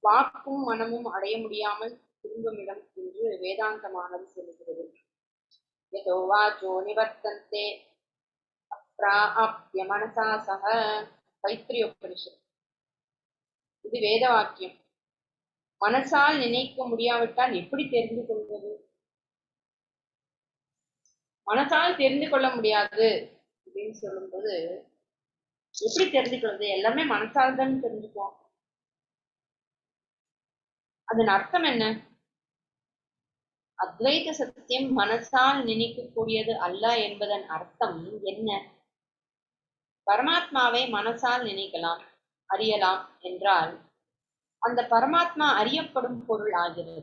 வாக்கும் மனமும் அடைய முடியாமல் திரும்பும் இடம் என்று வேதாந்தமானது சொல்லுகிறது. யதோ வாச்சோ நிவர்த்தந்தே அப்ராப்ய மனசா சக, தைத்திரிய உபனிஷத். இது வேத வாக்கியம். மனசால் நினைக்க முடியாவிட்டால் எப்படி தெரிந்து கொள்வது? மனசால் தெரிந்து கொள்ள முடியாது அப்படின்னு சொல்லும்போது எப்படி தெரிந்து கொள்வது? எல்லாமே மனசால் தான் தெரிஞ்சுக்குவோம். அதன் அர்த்தம் என்ன? அத்வைத சத்தியம் மனசால் நினைக்கக்கூடியது அல்ல என்பதன் அர்த்தம் என்ன? பரமாத்மாவை மனசால் நினைக்கலாம், அறியலாம் என்றால் அந்த பரமாத்மா அறியப்படும் பொருள் ஆகிறது.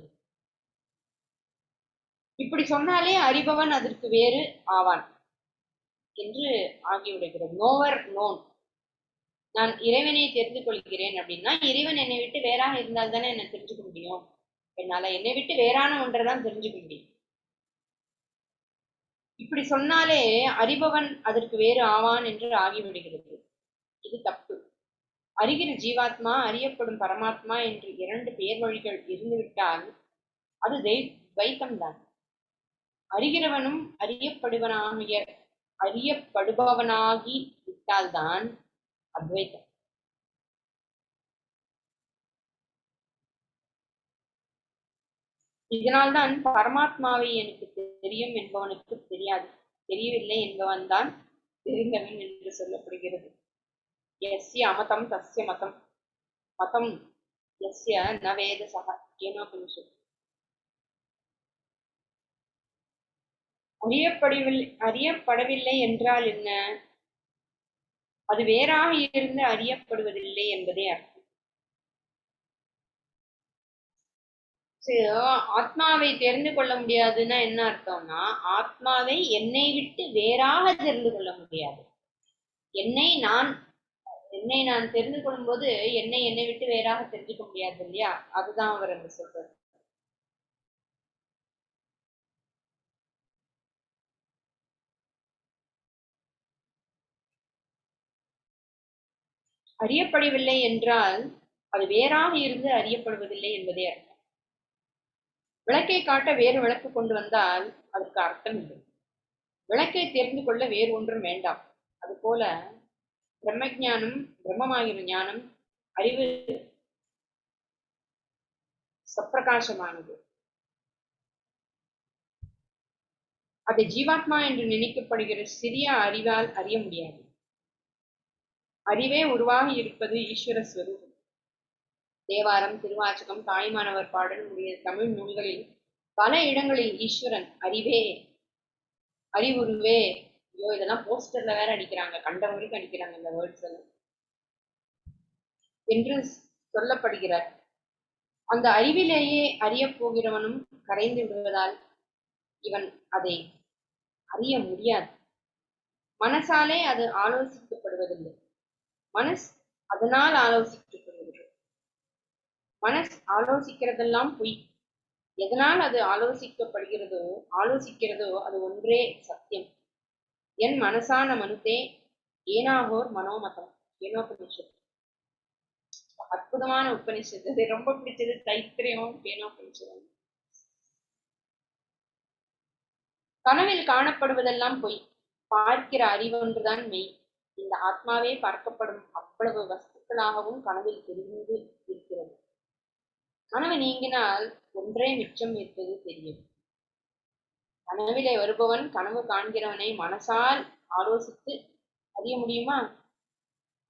இப்படி சொன்னாலே அறிபவன் அதற்கு வேறு ஆவான் என்று ஆகிவிடுகிறது. நோவர் நோன். நான் இறைவனை தெரிந்து கொள்கிறேன் அப்படின்னா இறைவன் என்னை விட்டு வேறாக இருந்தால் தானே என்னை தெரிஞ்சுக்க முடியும். என்னால என்னை விட்டு வேறான ஒன்றைதான் தெரிஞ்சுக்க முடியும். இப்படி சொன்னாலே அறிபவன் அதற்கு வேறு ஆவான் என்று ஆகிவிடுகிறது. இது தப்பு. அறிகிற ஜீவாத்மா, அறியப்படும் பரமாத்மா என்று இரண்டு பேர் வழிகள் இருந்துவிட்டால் அது துவைத்தம்தான். அறிகிறவனும் அறியப்படுபவனாகி விட்டால்தான் அத்வைத்தம். இதனால்தான் பரமாத்மாவை எனக்கு தெரியும் என்பவனுக்கு தெரியாது, தெரியவில்லை என்பவன் தான் தெரிந்தவன் என்று சொல்லப்படுகிறது. எஸ்ய அமதம் தஸ்ய மதம், மதம் எஸ்ய ந வேத சக கேனோபனிஷத். அறியப்படவில்லை என்றால் என்ன? அது வேறாக இருந்து அறியப்படுவதில்லை என்பதே அர்த்தம். ஆத்மாவை தெரிந்து கொள்ள முடியாதுன்னா என்ன அர்த்தம்னா, ஆத்மாவை என்னை விட்டு வேறாக தெரிந்து கொள்ள முடியாது. என்னை நான் தெரிந்து கொள்ளும் போது என்னை விட்டு வேறாக தெரிஞ்சுக்க முடியாது இல்லையா? அதுதான் அவர் அங்க சொல்றாரு. அறியப்படவில்லை என்றால் அது வேறாக இருந்து அறியப்படுவதில்லை என்பதே அர்த்தம். விளக்கை காட்ட வேறு விளக்கு கொண்டு வந்தால் அதற்கு அர்த்தம் இல்லை. விளக்கை தெரிந்து கொள்ள வேறு ஒன்றும் வேண்டாம். அது போல பிரம்மஞானம், பிரம்மமாகிற ஞானம், அறிவு சப்பிரகாசமானது. அதை ஜீவாத்மா என்று நினைக்கப்படுகிற சிறிய அறிவால் அறிய முடியாது. அறிவே உருவாகி இருப்பது ஈஸ்வர ஸ்வரூபம். தேவாரம், திருவாச்சகம், தாய்மானவர் பாடல் முதலிய தமிழ் நூல்களில் பல இடங்களில் ஈஸ்வரன் அறிவே, அறிவுருவே, ஐயோ இதெல்லாம் போஸ்டர்ல வேற அடிக்கிறாங்க, கண்டவங்களுக்கு அடிக்கிறாங்க இந்த வேர்ட்ஸ் எல்லாம் என்று சொல்லப்படுகிறார். அந்த அறிவிலேயே அறியப் போகிறவனும் கரைந்து விடுவதால் இவன் அதை அறிய முடியாது. மனசாலே அது ஆலோசிக்கப்படுவதில்லை. மனஸ் அதனால் ஆலோசிக்கப்படுகிறது. மனஸ் ஆலோசிக்கிறதெல்லாம் பொய். எதனால் அது ஆலோசிக்கிறதோ அது ஒன்றே சத்தியம். என் மனசான மனுதே ஏனாகோர் மனோமதம். கேனோபனிஷத். அற்புதமான உபனிஷத்து. அது ரொம்ப பிடிச்சது தைத்திரியம் கேனோபனிஷத். கனவில் காணப்படுவதெல்லாம் பொய், பார்க்கிற அறிவொன்றுதான் மெய். இந்த ஆத்மாவே பார்க்கப்படும் அவ்வளவு வஸ்துக்களாகவும் கனவில் தெரிந்து இருக்கிறது. கனவு நீங்கினால் ஒன்றே மிச்சம் இருப்பது தெரியும். கனவிலே வருபவன் கனவு காண்கிறவனை மனசால் ஆலோசித்து அறிய முடியுமா?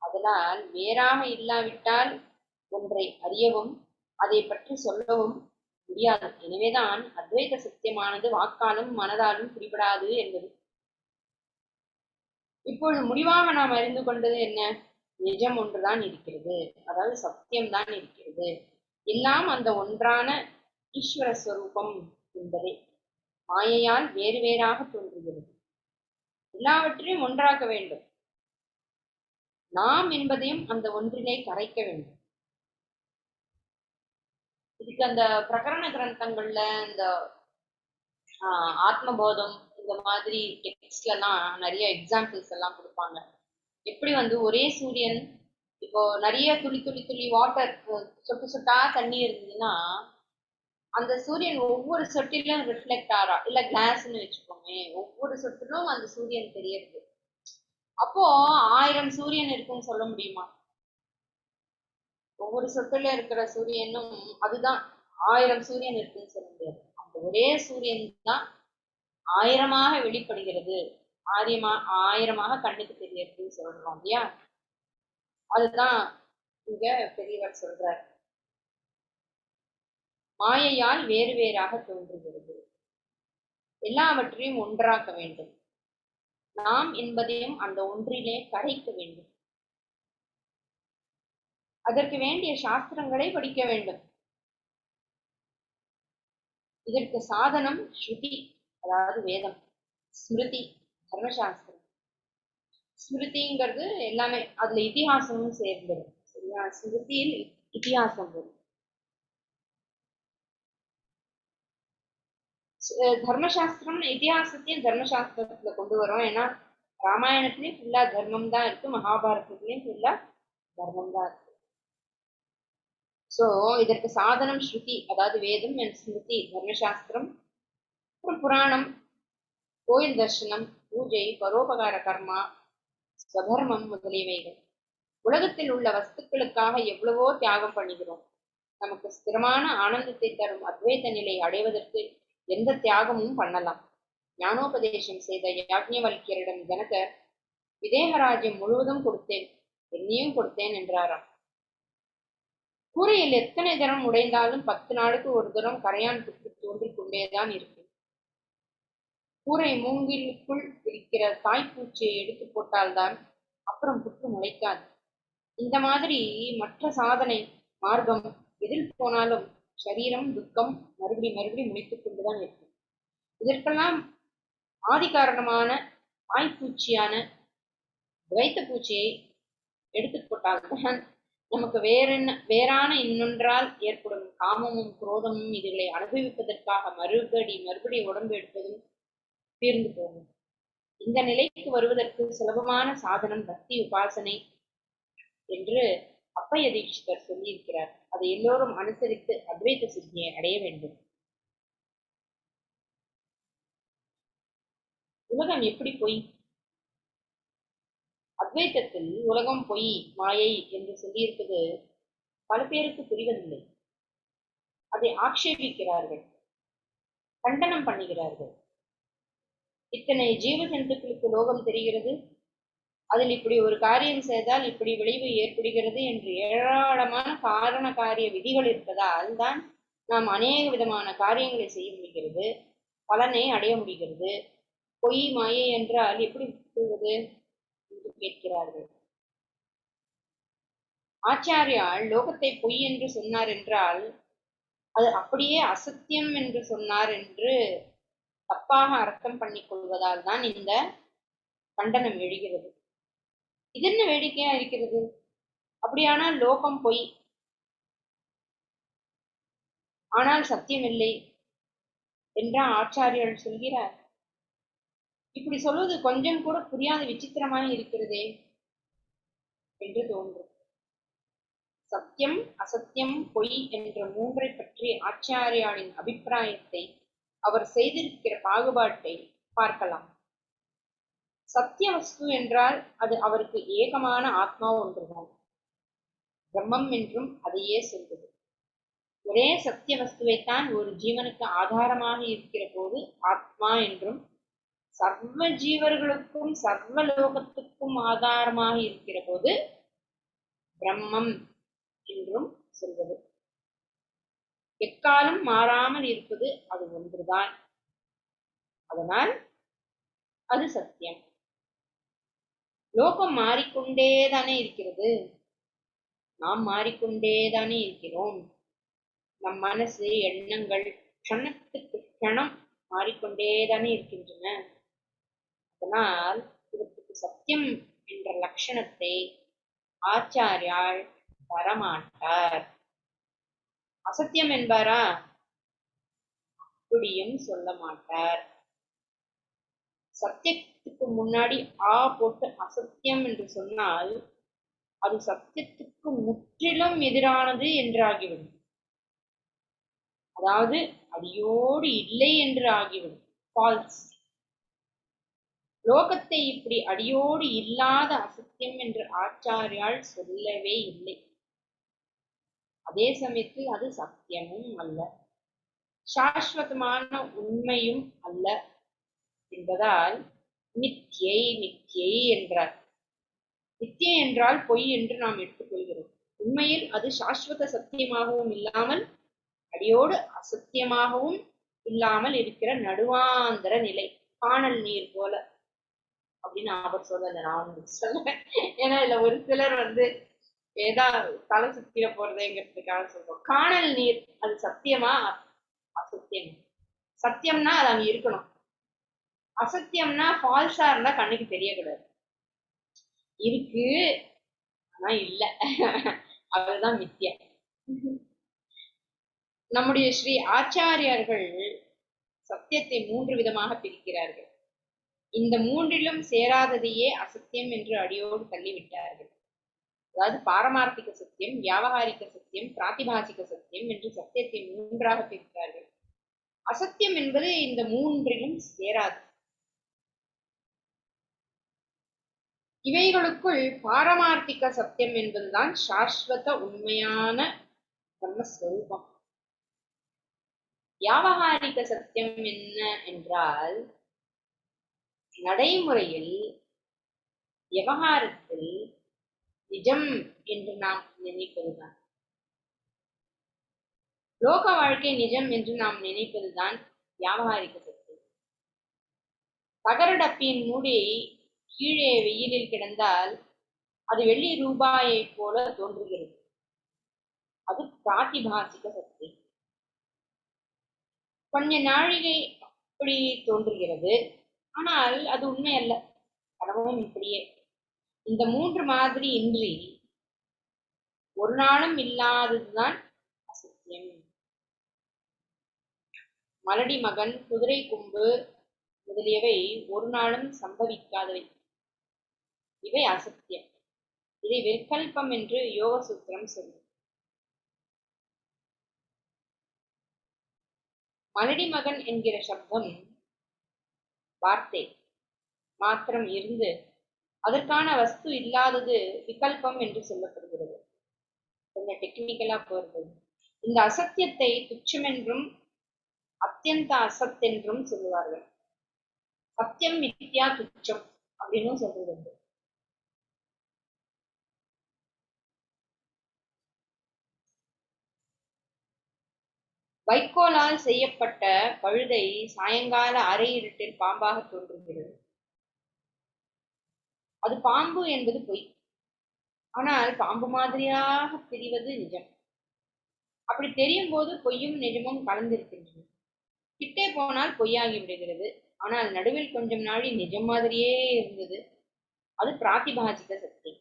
அதனால் வேறாக இல்லாவிட்டால் ஒன்றை அறியவும் அதை பற்றி சொல்லவும் முடியாது. எனவேதான் அத்வைத சத்தியமானது வாக்காலும் மனதாலும் பிடிபடாது என்பது. இப்பொழுது முடிவாக நாம் அறிந்து கொண்டது என்ன? நிஜம் ஒன்றுதான் இருக்கிறது, அதாவது சத்தியம்தான் இருக்கிறது. எல்லாம் அந்த ஒன்றான ஈஸ்வர ஸ்வரூபம் என்பதே மாயையால் வேறு வேறாக தோன்றுகிறது. எல்லாவற்றையும் ஒன்றாக்க வேண்டும். நாம் என்பதையும் அந்த ஒன்றிலே கரைக்க வேண்டும். இதுக்கு அந்த பிரகரண கிரந்தங்கள்ல இந்த ஆத்மபோதம் இந்த மாதிரி டெக்ஸ்ட்ல எல்லாம் நிறைய எக்ஸாம்பிள்ஸ் எல்லாம் கொடுப்பாங்க. எப்படி ஒரே சூரியன், இப்போ நிறைய துளி துளி துளி வாட்டர், சொட்டு சொட்டா தண்ணி இருந்ததுன்னா அந்த சூரியன் ஒவ்வொரு சொட்டிலும் ரிஃப்ளெக்ட் ஆறா, இல்ல கிளாஸ்ன்னு வச்சுக்கோங்க, ஒவ்வொரு சொட்டிலும் அந்த சூரியன் தெரியறது. அப்போ 1000 சூரியன் இருக்குன்னு சொல்ல முடியுமா? ஒவ்வொரு சொட்டுல இருக்கிற சூரியனும் அதுதான் 1000 சூரியன் இருக்குன்னு சொல்ல முடியாது. அந்த ஒரே சூரியன் தான் 1000மாக வெளிப்படுகிறது, ஆயிரமாக கண்ணுக்கு தெரியறதுன்னு சொல்றோம் இல்லையா? அதுதான் இங்க பெரியவர் சொல்றார். மாயையால் வேறு வேறாக தோன்றுகிறது, எல்லாவற்றையும் ஒன்றாக்க வேண்டும். நாம் என்பதையும் அந்த ஒன்றிலே கரைக்க வேண்டும். அதற்கு வேண்டிய சாஸ்திரங்களை படிக்க வேண்டும். இதற்கு சாதனம் ஸ்ருதி, அதாவது வேதம், ஸ்மிருதி, தர்மசாஸ்திரம். ஸ்மிருதிங்கிறது எல்லாமே, அதுல இதிகாசமும் சேர்ந்தது. சரியா? ஸ்மிருதியில் இதிகாசம் வரும். தர்மசாஸ்திரம் இதிகாசத்தையும் தர்மசாஸ்திரத்துல கொண்டு வரும். ஏன்னா ராமாயணத்திலயும் ஃபுல்லா தர்மம் தான் இருக்கு, மகாபாரதத்திலயும் ஃபுல்லா தர்மம் தான் இருக்கு. சோ இதற்கு சாதனம் ஸ்ருதி, அதாவது வேதம் என் ஸ்மிருதி, தர்மசாஸ்திரம், அப்புறம் புராணம், கோயில் தர்சனம், பூஜை, பரோபகார கர்மா, ஸ்வதர்மம் முதலியவைகள். உலகத்தில் உள்ள வஸ்துக்களுக்காக எவ்வளவோ தியாகம் பண்ணுகிறோம். நமக்கு ஸ்திரமான ஆனந்தத்தை தரும் அத்வைத நிலை அடைவதற்கு எந்த தியாகமும் பண்ணலாம். ஞானோபதேசம் செய்த யாக்ஞவல்கியரிடம் ஜனகர், விதேகராஜ்யம் முழுவதும் கொடுத்தேன், என்னையும் கொடுத்தேன் என்றாராம். கூரையில் எத்தனை தரம் உடைந்தாலும் 10 நாளுக்கு ஒரு தரம் கரையான் புற்று தோன்றிக் கொண்டேதான் இருக்கும். கூரை மூங்கிலுக்குள் இருக்கிற தாய்ப்பூச்சியை எடுத்து போட்டால்தான் அப்புறம் புற்று முளைக்காது. இந்த மாதிரி மற்ற சாதனை மார்க்கம் எதில் போனாலும் சரீரம் துக்கம் மறுபடி முளைத்துக் கொண்டுதான் இருக்கும். இதற்கெல்லாம் ஆதி காரணமான தாய்ப்பூச்சியான துவைத்த பூச்சியை எடுத்து போட்டால்தான் நமக்கு வேறான இன்னொன்றால் ஏற்படும் காமமும் குரோதமும் இதுகளை அனுபவிப்பதற்காக மறுபடி உடம்பு எடுப்பதும் தீர்ந்து போகும். இந்த நிலைக்கு வருவதற்கு சுலபமான சாதனம் பக்தி உபாசனை என்று அப்பைய தீட்சிதர் சொல்லியிருக்கிறார். அதை எல்லோரும் அனுசரித்து அத்வைத சித்தியை அடைய வேண்டும். உலகம் எப்படி பொய்? அத்வைத்தத்தில் உலகம் பொய், மாயை என்று சொல்லியிருப்பது பல பேருக்கு புரிவதில்லை. அதை ஆட்சேபிக்கிறார்கள், கண்டனம் பண்ணுகிறார்கள். இத்தனை ஜீவ ஜந்துக்களுக்கு லோகம் தெரிகிறது, அதில் இப்படி ஒரு காரியம் செய்தால் இப்படி விளைவு ஏற்படுகிறது என்று ஏராளமான காரண காரிய விதிகள் இருப்பதால் தான் நாம் அநேக விதமான காரியங்களை செய்ய முடிகிறது, பலனை அடைய முடிகிறது. பொய் மாயை என்றால் எப்படி சொல்வது என்று கேட்கிறார்கள். ஆச்சாரியால் லோகத்தை பொய் என்று சொன்னார் என்றால் அது அப்படியே அசத்தியம் என்று சொன்னார் என்று தப்பாக அர்த்தம் பண்ணிக் கொள்வதால் தான் இந்த கண்டனம் எழுகிறது. இது என்ன வேடிக்கையா இருக்கிறது? அப்படியானால் லோகம் பொய், ஆனால் சத்தியம் இல்லை என்றா ஆச்சாரியால் சொல்கிறார்? இப்படி சொல்வது கொஞ்சம் கூட புரியாத விசித்திரமாய் இருக்கிறதே என்று தோன்றும். சத்தியம் அசத்தியம் பொய் என்ற மூன்றை பற்றி ஆச்சாரியாளின் அபிப்பிராயத்தை, அவர் செய்திருக்கிற பாகுபாட்டை பார்க்கலாம். சத்திய வஸ்து என்றால் அது அவருக்கு ஏகமான ஆத்மா ஒன்றுதான், பிரம்மம் என்றும் அதையே சொல்வது. ஒரே சத்திய வஸ்துவைத்தான் ஒரு ஜீவனுக்கு ஆதாரமாக இருக்கிற போது ஆத்மா என்றும், சர்வ ஜீவர்களுக்கும் சர்வ லோகத்துக்கும் ஆதாரமாக இருக்கிற போது பிரம்மம் என்றும் சொல்வது. எக்காலம் மாறாமல் இருப்பது அது ஒன்றுதான். அதனால் அது சத்தியம். லோகம் மாறிக்கொண்டேதானே இருக்கிறது, நாம் மாறிக்கொண்டேதானே இருக்கிறோம். நம் மனசு, எண்ணங்கள் க்ஷணத்துக்கு க்ஷணம் மாறிக்கொண்டேதானே இருக்கின்றன. அதனால் இவற்றுக்கு சத்தியம் என்ற லட்சணத்தை ஆச்சாரியால் தரமாட்டார். அசத்தியம் என்பாரா? அப்படியும் சொல்ல மாட்டார். சத்தியத்துக்கு முன்னாடி ஆ போட்டு அசத்தியம் என்று சொன்னால் அது சத்தியத்துக்கு முற்றிலும் எதிரானது என்றாகிவிடும். அதாவது அடியோடு இல்லை என்று ஆகிவிடும், ஃபால்ஸ். லோகத்தை இப்படி அடியோடு இல்லாத அசத்தியம் என்று ஆச்சாரியால் சொல்லவே இல்லை. அதே சமயத்தில் அது சத்தியமும் அல்ல, சாஸ்வதமான உண்மையும் அல்ல என்பதால் மித்யை மித்யை என்றார். மித்யை என்றால் பொய் என்று நாம் எடுத்துக்கொள்கிறோம். உண்மையில் அது சாஸ்வத சத்தியமாகவும் இல்லாமல் அடியோடு அசத்தியமாகவும் இல்லாமல் இருக்கிற நடுவாந்தர நிலை, காணல் நீர் போல அப்படின்னு அவர் சொல்லல, நான் சொல்ல. ஏன்னா இல்ல ஒரு சிலர் ஏதா தலை சுத்திர போறதுங்கிறதுக்காக சொல்றோம். காணல் நீர் அது சத்தியமா அசத்தியமா? சத்தியம்னா அது அங்க இருக்கணும், அசத்தியம்னா ஃபால்ஸா இருந்தா கண்ணுக்கு தெரியக்கூடாது. இருக்கு ஆனா இல்ல, அதுதான் மித்யா. நம்முடைய ஸ்ரீ ஆச்சாரியார்கள் சத்தியத்தை 3 விதமாக பிரிக்கிறார்கள். இந்த 3லும் சேராததையே அசத்தியம் என்று அடியோடு தள்ளிவிட்டார்கள். அதாவது பாரமார்த்திக சத்தியம், வியாவகாரிக சத்தியம், பிராத்திபாசிக சத்தியம் என்று சத்தியத்தை 3ஆக பிரிக்கிறார்கள். அசத்தியம் என்பது இந்த 3லும் சேராது. இவைகளுக்குள் பாரமார்த்திக சத்தியம் என்பதுதான் சாஸ்வத உண்மையான பிரம்மஸ்வரூபம். வியாவகாரிக சத்தியம் என்ன என்றால் நடைமுறையில் விவகாரத்தில் நிஜம் என்று நாம் நினைப்பதுதான். லோக வாழ்க்கை நிஜம் என்று நாம் நினைப்பதுதான் வியாவகாரிக சத்தியம். தகரடப்பின் மூடி கீழே வெயிலில் கிடந்தால் அது வெள்ளி ரூபாயை போல தோன்றுகிறது, அது பிராத்திபாசிக சத்தியம். கொஞ்ச நாழிகை அப்படி தோன்றுகிறது, ஆனால் அது உண்மை அல்ல, கடவுளும் இப்படியே. இந்த 3 மாதிரி இன்றி ஒரு நாளும் இல்லாததுதான் அசத்தியம். மலடி மகன், குதிரை கொம்பு முதலியவை ஒரு நாளும் சம்பவிக்காதவை, இவை அசத்தியம். இதை விற்கல்பம் என்று யோக சூத்திரம் சொல்லும். மலடி மகன் என்கிற சப்தம் வார்த்தை மாத்திரம் இருந்து அதற்கான வஸ்து இல்லாதது விகல்பம் என்று சொல்லப்படுகிறது. கொஞ்சம் டெக்னிக்கலா போறது. இந்த அசத்தியத்தை துச்சம் என்றும் அத்தியந்த அசத் என்றும் சொல்லுவார்கள். சத்தியம் மித்யா துச்சம் அப்படின்னு சொல்றது. வைக்கோலால் செய்யப்பட்ட பழுதை சாயங்கால அரை இருட்டில் பாம்பாக தோன்றுகிறது. அது பாம்பு என்பது பொய், ஆனால் பாம்பு மாதிரியாக தெரிவது நிஜம். அப்படி தெரியும் போது பொய்யும் நிஜமும் கலந்திருக்கின்றன. கிட்டே போனால் பொய்யாகி விடுகிறது, ஆனால் நடுவில் கொஞ்சம் நாளி நிஜம் மாதிரியே இருந்தது, அது பிராத்திபாசிக சத்தியம்.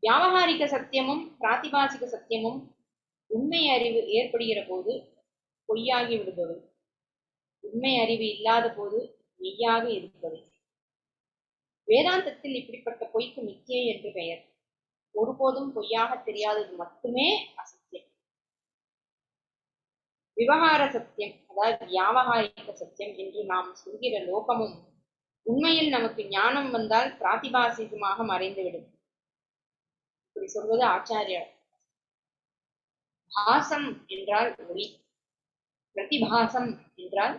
வியாவகாரிக சத்தியமும் பிராத்திபாசிக சத்தியமும் உண்மை அறிவு ஏற்படுகிற போது பொய்யாகி விடுபவை, உண்மை அறிவு இல்லாத போது மெய்யாக இருப்பவை. வேதாந்தத்தில் இப்படிப்பட்ட பொய்க்கு மித்யை என்று பெயர். ஒருபோதும் பொய்யாக தெரியாதது மட்டுமே அசத்தியம். விவகார சத்தியம், அதாவது வியாவகாரிக சத்தியம் என்று நாம் சொல்கிற லோகமும் உண்மையில் நமக்கு ஞானம் வந்தால் பிராத்திபாசிகமாக மறைந்துவிடும். இப்படி சொல்வது ஆச்சாரியார். பாசம் என்றால் ஒளி, பிரதிபாசம் என்றால்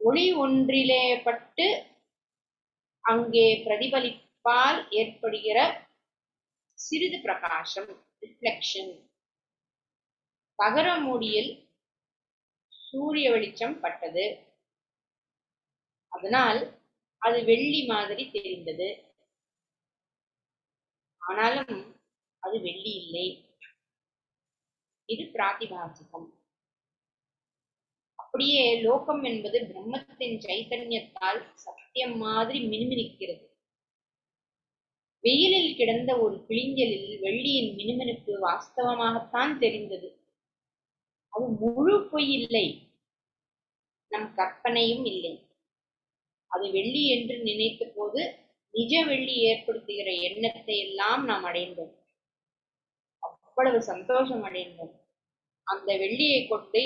ஒளி ஒன்றிலே பட்டு அங்கே பிரதிபலிப்பால் ஏற்படுகிற சிறிது பிரகாசம், ரிஃப்ளெக்ஷன். தகர மூடியில் சூரிய வெளிச்சம் பட்டது, அதனால் அது வெள்ளி மாதிரி தெரிந்தது. ஆனாலும் அது வெள்ளி இல்லை. இது பிராதிபாசிகம். அப்படியே லோகம் என்பது பிரம்மத்தின் சைத்தன்யத்தால் சத்தியம் மாதிரி மினுமினுக்கிறது. வெயிலில் கிடந்த ஒரு கிளிஞ்சலில் வெள்ளியின் மினுமினுப்பு வாஸ்தவமாகத்தான் தெரிந்தது. அது முழு பொய் இல்லை, நம் கற்பனையும் இல்லை. அது வெள்ளி என்று நினைத்த போது நிஜ வெள்ளி ஏற்படுத்துகிற எண்ணத்தை எல்லாம் நாம் அடைந்தோம். அவ்வளவு சந்தோஷம் அடைந்தோம். அந்த வெள்ளியை கொண்டு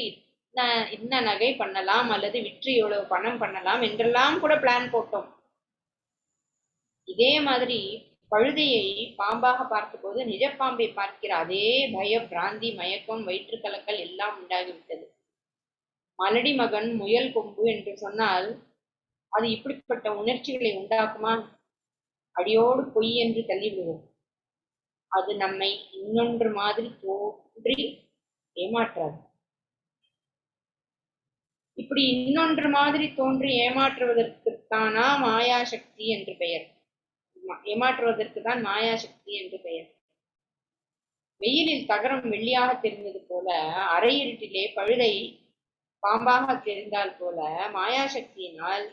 இன்ன நகை பண்ணலாம், அல்லது விற்று எவ்வளவு பணம் பண்ணலாம் என்றெல்லாம் கூட பிளான் போட்டோம். இதே மாதிரி பழுதையை பாம்பாக பார்த்தபோது நிஜ பாம்பை பார்க்கிற அதே பய, பிராந்தி, மயக்கம், வயிற்று கலக்கல் எல்லாம் உண்டாகிவிட்டது. மலடி மகன் முயல் கொம்பு என்று சொன்னால் அது இப்படிப்பட்ட உணர்ச்சிகளை உண்டாக்குமா? அடியோடு பொய் என்று தள்ளிவிடுவோம். அது நம்மை இன்னொன்று மாதிரி தோன்றி ஏமாற்றாது. இப்படி இன்னொன்று மாதிரி தோன்றி ஏமாற்றுவதற்குத்தானா மாயாசக்தி என்று பெயர். ஏமாற்றுவதற்கு தான் மாயாசக்தி என்று பெயர். வெயிலில் தகரம் வெள்ளியாக தெரிந்தது போல, அரை இருட்டிலே பழுதை பாம்பாக தெரிந்தால் போல, மாயாசக்தியினால்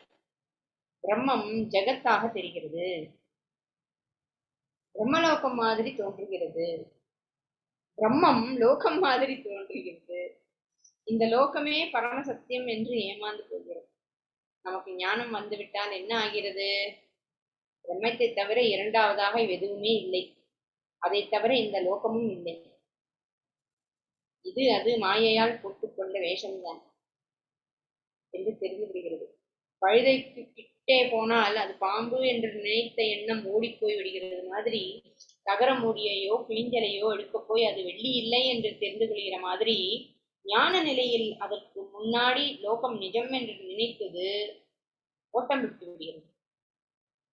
பிரம்மம் ஜெகத்தாக தெரிகிறது, பிரம்மலோகம் மாதிரி தோன்றுகிறது, பிரம்மம் லோகம் மாதிரி தோன்றுகிறது. இந்த லோகமே பரமசத்தியம் என்று ஏமாந்து போகிறது. நமக்கு ஞானம் வந்துவிட்டால் என்ன ஆகிறது? பிரம்மத்தை தவிர இரண்டாவதாக எதுவுமே இல்லை, அதை தவிர இந்த லோகமும் இல்லை. இது அது மாயையால் போட்டுக்கொண்ட வேஷம்தான் என்று தெரிந்து விடுகிறது. பழுதைக்கு கிட்டே போனால் அது பாம்பு என்று நினைத்த எண்ணம் ஓடிப்போய் விடுகிறது மாதிரி, தகர மூடியையோ கிளிஞ்சலையோ எடுக்க போய் அது வெள்ளி இல்லை என்று தெரிந்து கொள்கிற மாதிரி, ஞான நிலையில் அதற்கு முன்னாடி லோகம் நிஜம் என்று நினைத்தது ஓட்டம் விட்டு விடுகிறது.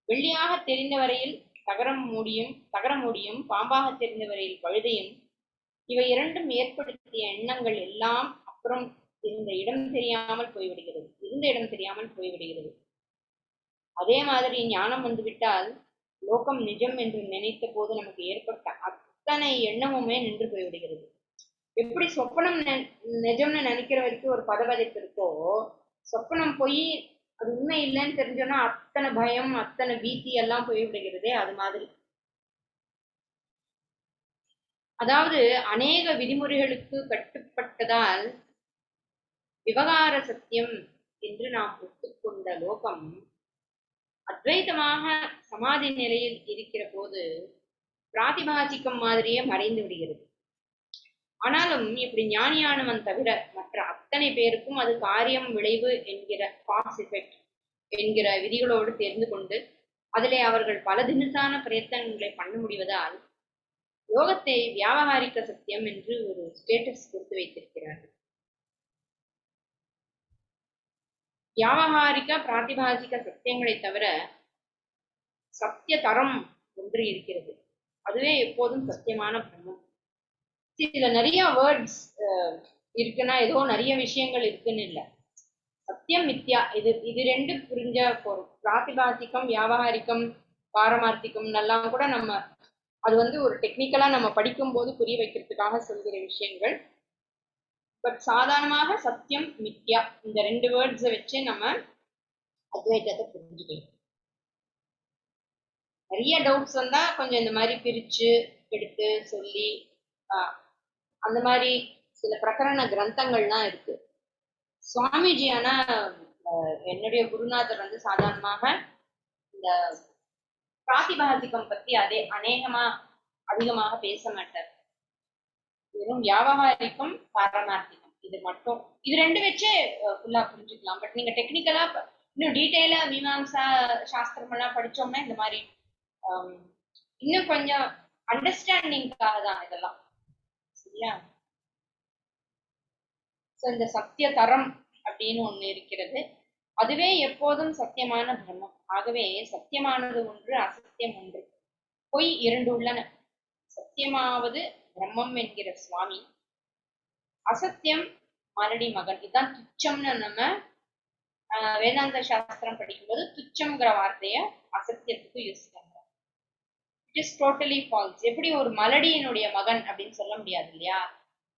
வெள்ளியாக தெரிந்த வரையில் தகர மூடியும் பாம்பாக தெரிந்த வரையில் பழுதையும், இவை இரண்டும் ஏற்படுத்திய எண்ணங்கள் எல்லாம் அப்புறம் இருந்த இடம் தெரியாமல் போய்விடுகிறது. அதே மாதிரி ஞானம் வந்துவிட்டால் லோகம் நிஜம் என்று நினைத்த போது நமக்கு ஏற்பட்ட அத்தனை எண்ணமுமே நின்று போய்விடுகிறது. எப்படி சொப்பனம் நிஜம்னு நினைக்கிற வரைக்கும் ஒரு பதபதைப்பு இருக்கோ, சொப்பனம் போய் அது உண்மை இல்லைன்னு தெரிஞ்சோன்னா அத்தனை பயம், அத்தனை பீதி எல்லாம் போய்விடுகிறதே, அது மாதிரி. அதாவது அநேக விதிமுறைகளுக்கு கட்டுப்பட்டதால் விவகார சத்தியம் என்று நாம் ஒத்துக்கொண்ட லோகம் அத்வைதமாக சமாதி நிலையில் இருக்கிற போது பிராதிபாசிக்கம் மாதிரியே மறைந்து விடுகிறது. ஆனாலும் இப்படி ஞானியானவன் தவிர மற்ற அத்தனை பேருக்கும் அது காரியம் விளைவு என்கிற காஸ் எஃபெக்ட் என்கிற விதிகளோடு தெரிந்து கொண்டு அதிலே அவர்கள் பல தினசான பிரயத்தனங்களை பண்ண முடிவதால் யோகத்தை வியாவகாரிக சத்தியம் என்று ஒரு ஸ்டேட்டஸ் கொடுத்து வைத்திருக்கிறார்கள். வியாவகாரிக பிராதிபாசிக சத்தியங்களை தவிர சத்திய தரம் ஒன்று இருக்கிறது, அதுவே எப்போதும் சத்தியமான பிரம்மம். இதுல நிறைய வேர்ட்ஸ் இருக்குன்னா ஏதோ நிறைய விஷயங்கள் இருக்குன்னு இல்லை. சத்தியம் மித்யா, இது ரெண்டு புரிஞ்ச போறோம். பிராதிபாசிகம், வியாவகாரிகம், பாரமார்த்திகம் எல்லாம் கூட நம்ம அது ஒரு டெக்னிக்கலா நம்ம படிக்கும் போது புரிய வைக்கிறதுக்காக சொல்கிற விஷயங்கள். பட் சாதாரணமாக சத்தியம் மித்யா இந்த ரெண்டு வேர்ட்ஸை வச்சு நம்ம அத்வைதத்தை புரிஞ்சுக்கலாம். நிறைய டவுட்ஸ் வந்தா கொஞ்சம் இந்த மாதிரி பிரிச்சு எடுத்து சொல்லி அந்த மாதிரி சில பிரகரண கிரந்தங்கள்லாம் இருக்கு. சுவாமிஜியான என்னுடைய குருநாதர் சாதாரணமாக இந்த பிராதிபாசிகம் பத்தி அதிகமாக பேச மாட்டார். வெறும் வியாவகாரிகம், பாரமார்த்திகம் இது மட்டும், இது ரெண்டு வச்சே ஃபுல்லா புரிஞ்சுக்கலாம். பட் நீங்க டெக்னிக்கலா இன்னும் டீட்டெயிலா மீமாம்சா சாஸ்திரம் எல்லாம் படிச்சோம்னா இந்த மாதிரி இன்னும் கொஞ்சம் அண்டர்ஸ்டாண்டிங்காக தான் இதெல்லாம், சரியா? இந்த சத்திய தரம் அப்படின்னு ஒண்ணு இருக்கிறது, அதுவே எப்போதும் சத்தியமான பிரம்மம். ஆகவே சத்தியமானது ஒன்று, அசத்தியம் ஒன்று, பொய் இரண்டு உள்ளன. சத்தியமாவது பிரம்மம் என்கிற சுவாமி, அசத்தியம் மலடி மகன். இதுதான் துச்சம்னு நம்ம வேதாந்த சாஸ்திரம் படிக்கும்போது துச்சம்ங்கிற வார்த்தைய அசத்தியத்துக்கு யூஸ் பண்றோம். It is totally false. எப்படி ஒரு மலடியினுடைய மகன் அப்படின்னு சொல்ல முடியாது இல்லையா?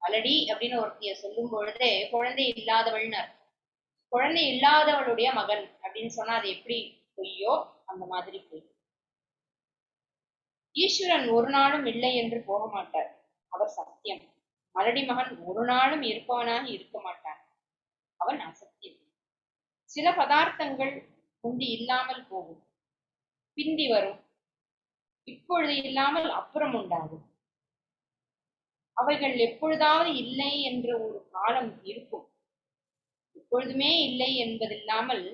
மலடி அப்படின்னு ஒருத்திய சொல்லும் பொழுதே குழந்தை இல்லாதவள்னு அர்த்தம். குழந்தை இல்லாதவளுடைய மகன் அப்படின்னு சொன்னா அது எப்படி பொய்யோ அந்த மாதிரி பொய். ஈஸ்வரன் ஒரு நாளும் இல்லை என்று போக மாட்டார், அவர் சத்தியம். மலடி மகன் ஒரு நாளும் இருப்பவனாக இருக்க மாட்டான், அவன் அசத்தியம். சில பதார்த்தங்கள் முந்தி இல்லாமல் போகும், பிந்தி வரும், இப்பொழுது இல்லாமல் அப்புறம் உண்டாகும். அவைகள் எப்பொழுதாவது இல்லை என்ற ஒரு காலம் இருக்கும், எப்பொழுதுமே இல்லை என்பதில்லாமல்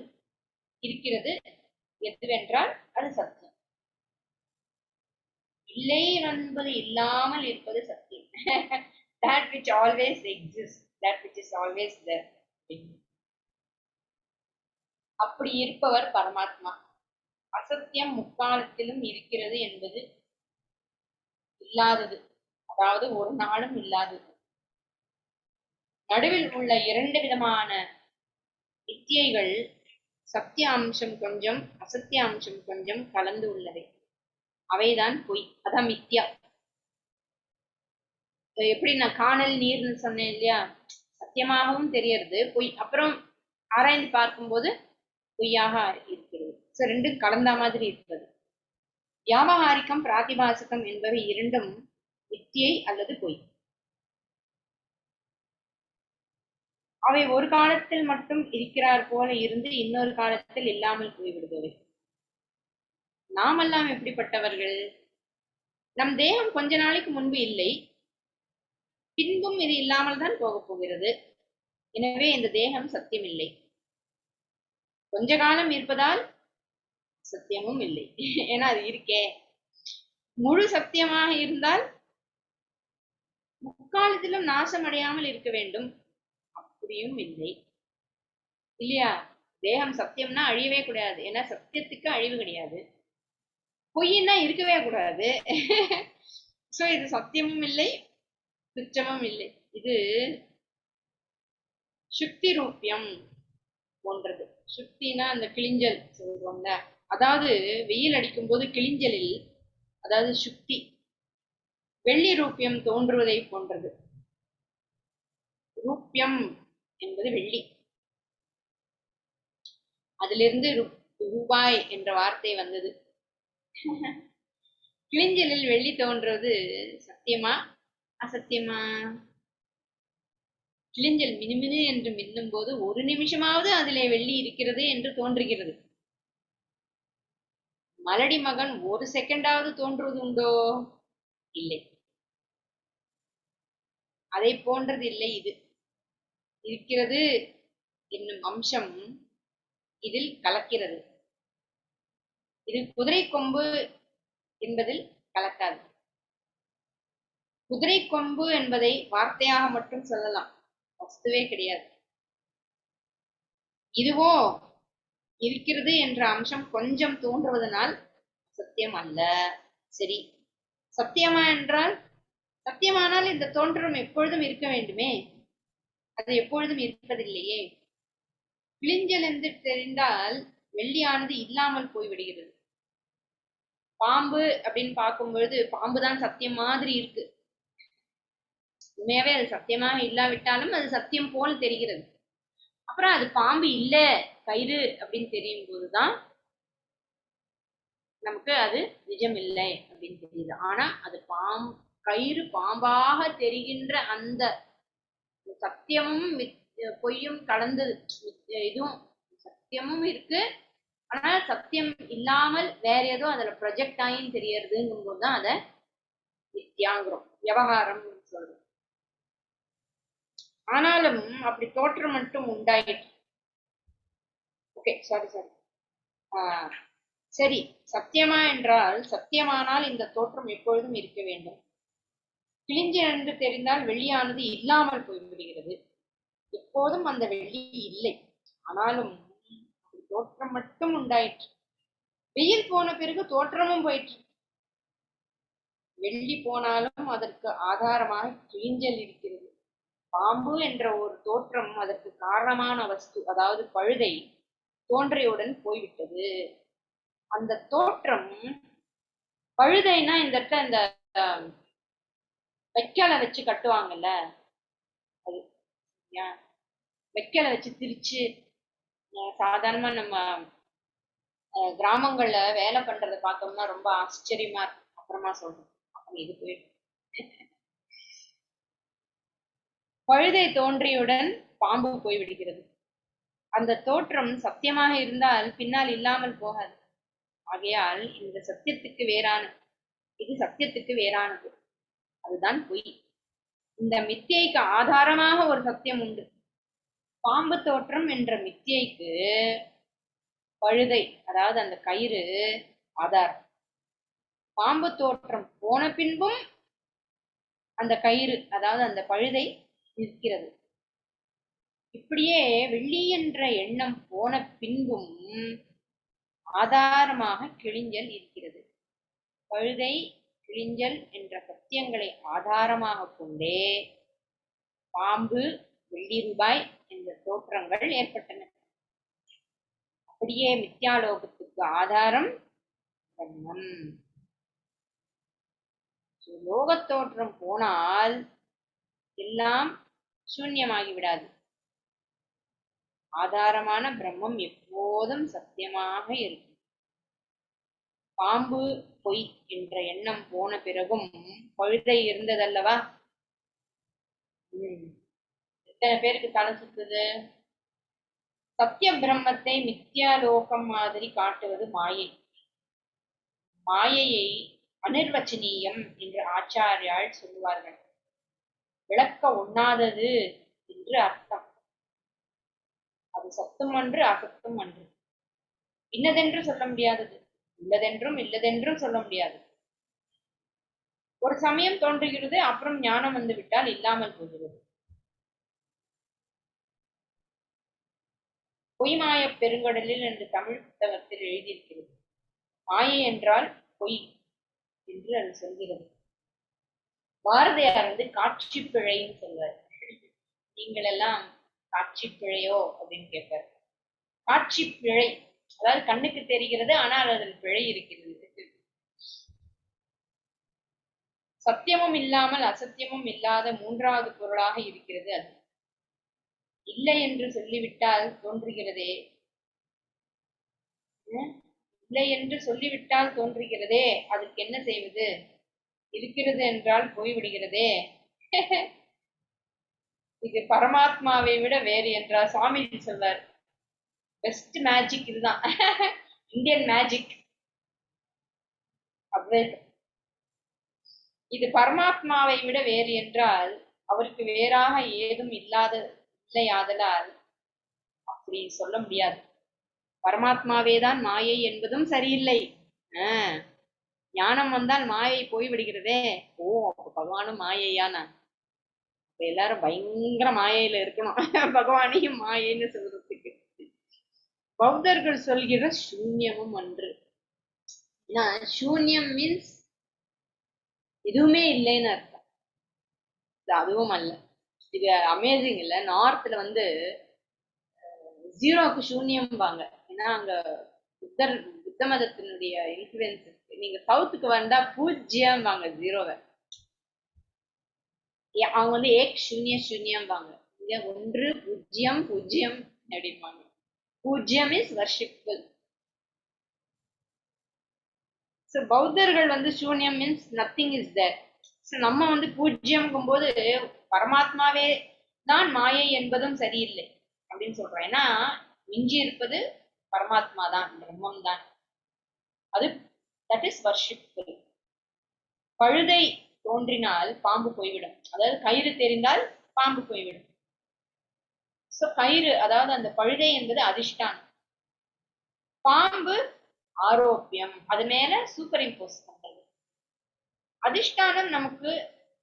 இருக்கிறது எதுவென்றால் அது சத்தியம். இல்லை என்பது இல்லாமல் இருப்பது சத்தியம். that which always exists, that which is always there. அப்படி இருப்பவர் பரமாத்மா. அசத்தியம் முக்காலத்திலும் இருக்கிறது என்பது இல்லாதது, அதாவது ஒரு நாளும் இல்லாதது. நடுவில் உள்ள இரண்டு விதமான வித்தியைகள் சத்திய அம்சம் கொஞ்சம் அசத்திய அம்சம் கொஞ்சம் கலந்து உள்ளவை. அவைதான் பொய், அதான் மித்யா. எப்படி நான் காணல் நீர்னு சொன்னேன் இல்லையா? சத்தியமாகவும் தெரியறது பொய், அப்புறம் ஆராய்ந்து பார்க்கும்போது பொய்யாக இருக்கிறது. ரெண்டும் கலந்த மாதிரி இருக்கிறது. வியாபகாரிக்கம் பிராதிபாசிக்கம் என்பவை இரண்டும் மித்தியை அல்லது பொய். அவை ஒரு காலத்தில் மட்டும் இருக்கிறார் போல இருந்து இன்னொரு காலத்தில் இல்லாமல் போய்விடுபவை. நாமெல்லாம் எப்படிப்பட்டவர்கள்? நம் தேகம் கொஞ்ச நாளைக்கு முன்பு இல்லை, பின்பும் இது இல்லாமல் தான் போக போகிறது. எனவே இந்த தேகம் சத்தியம் இல்லை. கொஞ்ச காலம் இருப்பதால் சத்தியமும் இல்லை, ஏன்னா அது இருக்கே. முழு சத்தியமாக இருந்தால் முக்காலத்திலும் நாசம் அடையாமல் இருக்க வேண்டும், அப்படியும் இல்லை இல்லையா? தேகம் சத்தியம்னா அழியவே கூடாது, ஏன்னா சத்தியத்துக்கு அழிவு கிடையாது. பொய்னா இருக்கவே கூடாது. சோ இது சத்தியமும் இல்லை துச்சமும் இல்லை. இது சுக்தி ரூபியம் போன்றது. சுக்தினா அந்த கிளிஞ்சல் சொல்றோம்ல, அதாவது வெயில் அடிக்கும் போது கிளிஞ்சலில், அதாவது சுக்தி வெள்ளி ரூபியம் தோன்றுவதை போன்றது. ரூபியம் என்பது வெள்ளி, அதிலிருந்து ரூபாய் என்ற வார்த்தை வந்தது. கிளிஞ்சலில் வெள்ளி தோன்றுவது சத்தியமா அசத்தியமா? கிளிஞ்சல் மினுமினு என்று மின்னும் போது ஒரு நிமிஷமாவது அதிலே வெள்ளி இருக்கிறது என்று தோன்றுகிறது. மலடி மகன் ஒரு செகண்டாவது தோன்றுவது உண்டோ? இல்லை. அதை போன்றது இல்லை இது. இருக்கிறது என்னும் அம்சம் இதில் கலக்கிறது. இது குதிரை கொம்பு என்பதில் கலக்காது. குதிரை கொம்பு என்பதை வார்த்தையாக மட்டும் சொல்லலாம், வஸ்துவே கிடையாது. இதுவோ இருக்கிறது என்ற அம்சம் கொஞ்சம் தோன்றுவதனால் சத்தியம் அல்ல. சரி, சத்தியமா என்றால், சத்தியமானால் இந்த தோற்றம் எப்பொழுதும் இருக்க வேண்டுமே, அது எப்பொழுதும் இருப்பதில்லையே. கிளிஞ்சல் என்று தெரிந்தால் வெள்ளியானது இல்லாமல் போய்விடுகிறது. பாம்பு அப்படின்னு பார்க்கும் பொழுது பாம்புதான் சத்தியம் மாதிரி இருக்கு, உண்மையாவே அது சத்தியமாக இல்லாவிட்டாலும் அது சத்தியம் போல் தெரிகிறது. அப்புறம் அது பாம்பு இல்ல கயிறு அப்படின்னு தெரியும் போதுதான் நமக்கு அது நிஜம் இல்லை அப்படின்னு தெரியுது. ஆனா அது கயிறு பாம்பாக தெரிகின்ற அந்த சத்தியமும் பொய்யும் கலந்து, இதுவும் சத்தியமும் இருக்கு, ஆனா சத்தியம் இல்லாமல் வேற ஏதோ அதுல ப்ரொஜெக்ட் ஆகின்னு தெரியறதுங்கும் போதுதான் அதை வித்தியாங்கிறோம், விவகாரம் சொல்றோம். ஆனாலும் அப்படி தோற்றம் மட்டும் உண்டாயிற்று. ஓகே, சாரி சரி, சத்தியமா என்றால், சத்தியமானால் இந்த தோற்றம் எப்பொழுதும் இருக்க வேண்டும். கிழிஞ்சு என்று தெரிந்தால் வெள்ளியானது இல்லாமல் போய்விடுகிறது. எப்போதும் அந்த வெள்ளி இல்லை, ஆனாலும் தோற்றம் மட்டும் உண்டாயிற்று. வெயில் போன பிறகு தோற்றமும் போயிற்று. வெள்ளி போனாலும் அதற்கு ஆதாரமாக கிழிஞ்சல் இருக்கிறது. பாம்பு என்ற ஒரு தோற்றம் அதற்கு காரணமான வஸ்து, அதாவது பழுதை தோன்றியவுடன் போய்விட்டது. அந்த தோற்றம் பழுதைனா இந்த இடத்துல இந்த வைக்கலை வச்சு கட்டுவாங்கல்ல, அது வைக்கலை வச்சு திரிச்சு சாதாரணமா நம்ம கிராமங்கள்ல வேலை பண்றதை பார்த்தோம்னா ரொம்ப ஆச்சரியமா இருக்கும். அப்புறமா சொல்றேன். அப்புறம் இது போயிடும். பழுதை தோன்றியுடன் பாம்பு போய்விடுகிறது. அந்த தோற்றம் சத்தியமாக இருந்தால் பின்னால் இல்லாமல் போகாது. ஆகையால் இந்த சத்தியத்துக்கு வேறானது, இது சத்தியத்துக்கு வேறானது, அதுதான் பொய். இந்த மித்தியைக்கு ஆதாரமாக ஒரு சத்தியம் உண்டு. பாம்பு தோற்றம் என்ற மித்தியைக்கு பழுதை, அதாவது அந்த கயிறு ஆதாரம். பாம்பு தோற்றம் போன பின்பும் அந்த கயிறு, அதாவது அந்த பழுதை நிற்கிறது. இப்படியே வெள்ளி என்ற எண்ணம் போன பின்பும் ஆதாரமாக கிழிஞ்சல் இருக்கிறது. பழுதை, கிழிஞ்சல் என்ற சத்தியங்களை ஆதாரமாக கொண்டே பாம்பு, வெள்ளி ரூபாய் என்ற தோற்றங்கள் ஏற்பட்டன. அப்படியே மித்யாலோகத்துக்கு ஆதாரம் பிரம்மம். லோகத் தோற்றம் போனால் எல்லாம் சூன்யமாகி விடாது. ஆதாரமான பிரம்மம் எப்போதும் சத்தியமாக இருக்கும். பாம்பு பொய் என்ற எண்ணம் போன பிறகும் பழுதை இருந்ததல்லவா? எத்தனை பேருக்கு தலை சுத்துது? சத்திய பிரம்மத்தை மித்யாலோகம் மாதிரி காட்டுவது மாயை. மாயையை அனிர்வச்சனீயம் என்று ஆச்சாரியால் சொல்லுவார்கள். விளக்க ஒண்ணாதது என்று அர்த்தம். அது சத்தும் அன்று அசத்தும் அன்று, இன்னதென்று சொல்ல முடியாதது, உள்ளதென்றும் இல்லதென்றும் சொல்ல முடியாது. ஒரு சமயம் தோன்றுகிறது, அப்புறம் ஞானம் வந்து விட்டால் இல்லாமல் போகிறது. பொய்மாய பெருங்கடலில் என்று தமிழ் புத்தகத்தில் எழுதியிருக்கிறது. மாயை என்றால் பொய் என்று அது சொல்கிறது. பாரதியார் வந்து காட்சி பிழைன்னு சொல்வார். நீங்கள் எல்லாம் காட்சி பிழையோ அப்படின்னு கேட்பார். காட்சி பிழை, அதாவது கண்ணுக்கு தெரிகிறது ஆனால் அதில் பிழை இருக்கிறது. சத்தியமும் இல்லாமல் அசத்தியமும் இல்லாத மூன்றாவது பொருளாக இருக்கிறது அது. இல்லை என்று சொல்லிவிட்டால் தோன்றுகிறதே, இல்லை என்று சொல்லிவிட்டால் தோன்றுகிறதே, அதுக்கு என்ன செய்வது? இருக்கிறது என்றால் போய்விடுகிறதே. இது பரமாத்மாவை விட வேறு என்றால் சுவாமிஜி சொல்வார், பெஸ்ட் மேஜிக் இதுதான், இந்தியன் மேஜிக். இது பரமாத்மாவை விட வேறு என்றால் அவருக்கு வேறாக ஏதும் இல்லையாதலால் அப்படி சொல்ல முடியாது. பரமாத்மாவே தான் மாயை என்பதும் சரியில்லை. ஞானம் வந்தால் மாயை போய்விடுகிறதே. ஓ, அப்ப பகவானும் மாயையானா? எல்லாரும் பயங்கர மாயையில இருக்கணும் பகவானையும் மாயைன்னு சொல்றதுக்கு. பௌத்தர்கள் சொல்கிற சூன்யமும் அன்று. சூன்யம் மீன்ஸ் எதுவுமே இல்லைன்னு அர்த்தம். அதுவும் அல்ல. இது அமேசிங் இல்ல? நார்த்ல வந்து ஜீரோக்கு சூன்யம்பாங்க. ஏன்னா அங்க புத்த மதத்தினுடைய இன்ஃபுளுன்ஸ் இருக்கு. நீங்க சவுத்துக்கு வந்தா பூஜ்யம்பாங்க ஜீரோவை. அவங்க வந்து ஏக் சூன்ய சூன்யம்பாங்க. இங்க 1 0 0 அப்படிம்பாங்க. பூஜ்யம் இஸ் வர்ஷிப்ஃபுல். ஸோ பௌத்தர்கள் வந்து சூன்யம் means nothing is there. So நம்ம வந்து பூஜ்யம்ங்கும் போது பரமாத்மாவே தான் மாயை என்பதும் சரியில்லை அப்படின்னு சொல்றோம். ஏன்னா மிஞ்சி இருப்பது பரமாத்மா தான், பிரம்மம் தான். அது தட் இஸ் வர்ஷிப்ஃபுல். பழுதை தோன்றினால் பாம்பு போய்விடும், அதாவது கயிறு தெரிந்தால் பாம்பு போய்விடும். ஸோ கயிறு, அதாவது அந்த பழுதை என்பது அதிஷ்டானம், பாம்பு ஆரோக்கியம், அது மேல சூப்பர் இம்போஸ் பண்றது. அதிஷ்டானம் நமக்கு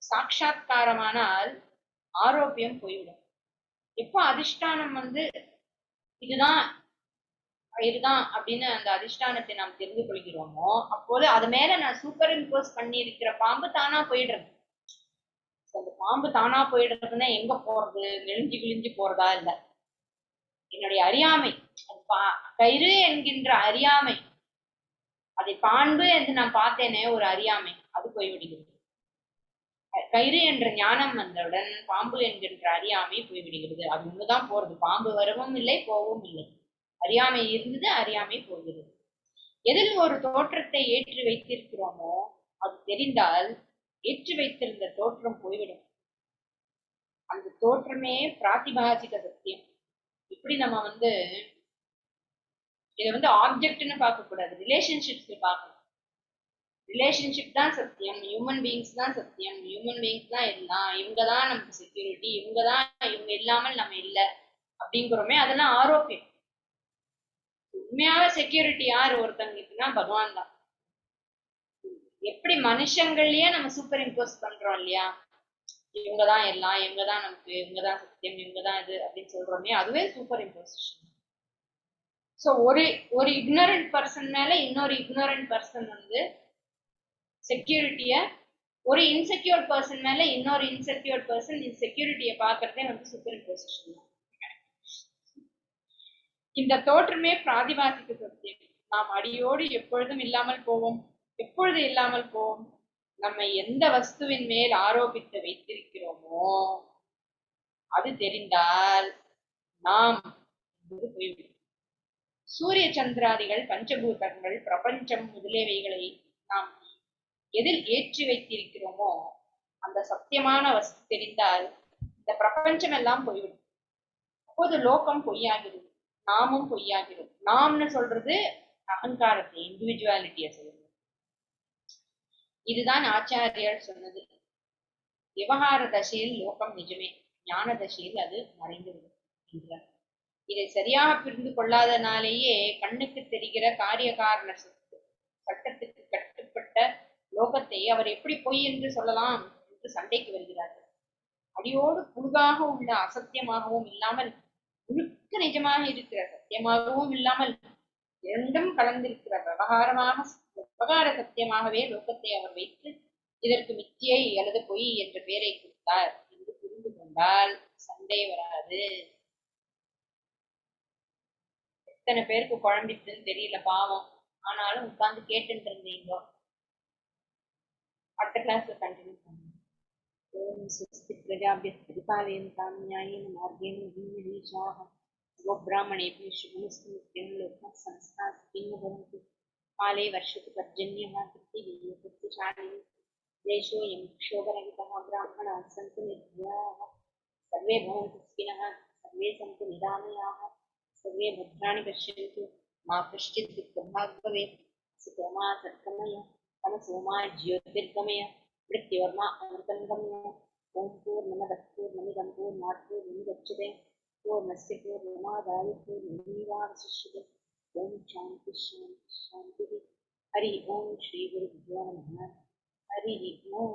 சாட்சாத்காரமானால் ஆரோக்கியம் போய்விடும். எப்போ அதிஷ்டானம் வந்து இதுதான் இதுதான் அப்படின்னு அந்த அதிஷ்டானத்தை நாம் தெரிந்து கொள்கிறோமோ, அப்போது அது மேல நான் சூப்பர் இம்போஸ் பண்ணி இருக்கிற பாம்பு தானா போயிடுறது. அந்த பாம்பு தானா போயிடுறதுன்னா எங்க போறது? நெளிஞ்சு கிழிஞ்சு போறதா? இல்ல, என்னுடைய அறியாமை, கயிறு என்கின்ற அறியாமை, அதை பாம்பு என்று நான் பார்த்தேனே ஒரு அறியாமை, அது போய்விடுகிறது. கயிறு என்ற ஞானம் வந்தவுடன் பாம்பு என்கின்ற அறியாமை போய்விடுகிறது. அது ஒண்ணுதான் போறது. பாம்பு வரவும் இல்லை, போகவும் இல்லை. அறியாமை இருந்தது, அறியாமை போகிறது. எதில் ஒரு தோற்றத்தை ஏற்றி வைத்திருக்கிறோமோ அது தெரிந்தால் ஏற்றி வைத்திருந்த தோற்றம் போய்விடும். அந்த தோற்றமே பிராத்திபாசிக சத்தியம். இப்படி நம்ம இதை ஆப்ஜெக்ட்னு பார்க்க கூடாது, ரிலேஷன்ஷிப்ஸ் பார்க்கணும். ரிலேஷன்ஷிப் தான் சத்தியம், ஹியூமன் பீயிங்ஸ் தான் சத்தியம், ஹியூமன் பீயிங்ஸ் தான் எல்லாம், இவங்க தான் நமக்கு செக்யூரிட்டி, இவங்க இல்லாமல் நம்ம இல்லை அப்படிங்கிறோமே, அதெல்லாம் ஆரோக்கியம். உண்மையான செக்யூரிட்டி யார் ஒருத்தங்களுக்குன்னா பகவான் தான். எப்படி மனுஷங்கள்லயே நம்ம சூப்பர் இம்போஸ் பண்றோம் இல்லையா, இவங்கதான் எல்லாம், இவங்கதான் நமக்கு, இவங்கதான் சத்தியம், இவங்கதான் இது அப்படின்னு சொல்றோமே, அதுவே சூப்பர் இம்போசிஷன். சோ ஒரு இக்னோரண்ட் பர்சன் மேல இன்னொரு இக்னோரண்ட் பர்சன் செக்யூரிட்டிய, ஒரு இன்செக்யூர் பர்சன் மேல இன்னொரு இன்செக்யூர் பர்சன் செக்யூரிட்டியை பார்க்கறதே சூப்பர் இம்போசிஷன் தான். இந்த தோற்றமே பிராதிபாசிக சத்தியம். நாம் அடியோடு எப்பொழுதும் இல்லாமல் போவோம். எப்பொழுது இல்லாமல் போவோம்? நம்மை எந்த வஸ்துவின் மேல் ஆரோபித்து வைத்திருக்கிறோமோ அது தெரிந்தால் நாம் போய்விடும். சூரிய சந்திராதிகள், பஞ்சபூதங்கள், பிரபஞ்சம் முதலியவைகளை நாம் எதில் ஏற்றி வைத்திருக்கிறோமோ அந்த சத்தியமான வஸ்து தெரிந்தால் இந்த பிரபஞ்சம் எல்லாம் போய்விடும். அப்போது லோகம் பொய்யாகிறது, நாமும் பொய்யாகிறது. நாம்னு சொல்றது அகங்காரத்தை, இண்டிவிஜுவாலிட்டியை சொல்லுது. இதுதான் ஆச்சாரியார் சொன்னது. விவகார தசையில் லோகம் நிஜமே, ஞான தசையில் அது மறைந்துவிடும் என்றார். இதை சரியாக புரிந்து கொள்ளாதனாலேயே கண்ணுக்கு தெரிகிற காரிய காரண சட்டத்துக்கு கட்டுப்பட்ட லோகத்தை அவர் எப்படி பொய் என்று சொல்லலாம் என்று சண்டைக்கு வருகிறார்கள். அடியோடு புழுகாக உள்ள அசத்தியமாகவும் இல்லாமல் முழுக்க நிஜமாக இருக்கிற சத்தியமாகவும் இல்லாமல் இரண்டும் கலந்திருக்கிற விவகார சத்தியமாகவே லோகத்தை அவர் வைத்து இதற்கு மித்தியை அல்லது பொய் என்ற பெயரை கொடுத்தார் என்று புரிந்து கொண்டால் சண்டை வராது. எத்தனை பேருக்கு குழம்பிட்டுன்னு தெரியல பாவம், ஆனாலும் உட்கார்ந்து கேட்டுட்டு இருந்தீங்க. அடுத்த கிளாஸ்ல கண்டினியூ பண்ணுங்க. ஓம் சுஸ்தி பிரஜாபிய பரிபாலயந்தாं न्यायेन मार्गेण विनिर्देशाः गोब्राह्मणेभ्यः शुभमस्तु नित्यं लोकाः समस्ताः सुखिनो भवन्तु। काले वर्षतु पर्जन्यः पृथिवीशालिनी देशोऽयं क्षोभरहितः ब्राह्मणाः सन्तु निर्भयाः सर्वे भवन्तु सुखिनः सर्वे सन्तु निरामयाः सर्वे भद्राणि पश्यन्तु मा कश्चित् दुःखभाग् भवेत्। सुतो मा सत्कमय तमसो मा ज्योतिर्गमय मृत्योर्मा अमृतं गमय। ॐ पूर्णमदः पूर्णमिदं पूर्णात् पूर्णमुदच्यते पूर्णस्य पूर्णमादाय पूर्णमेवावशिष्यते। ॐ शान्तिः शान्तिः शान्तिः। हरि ओं श्री गुरुभ्यो नमः। हरि ओं।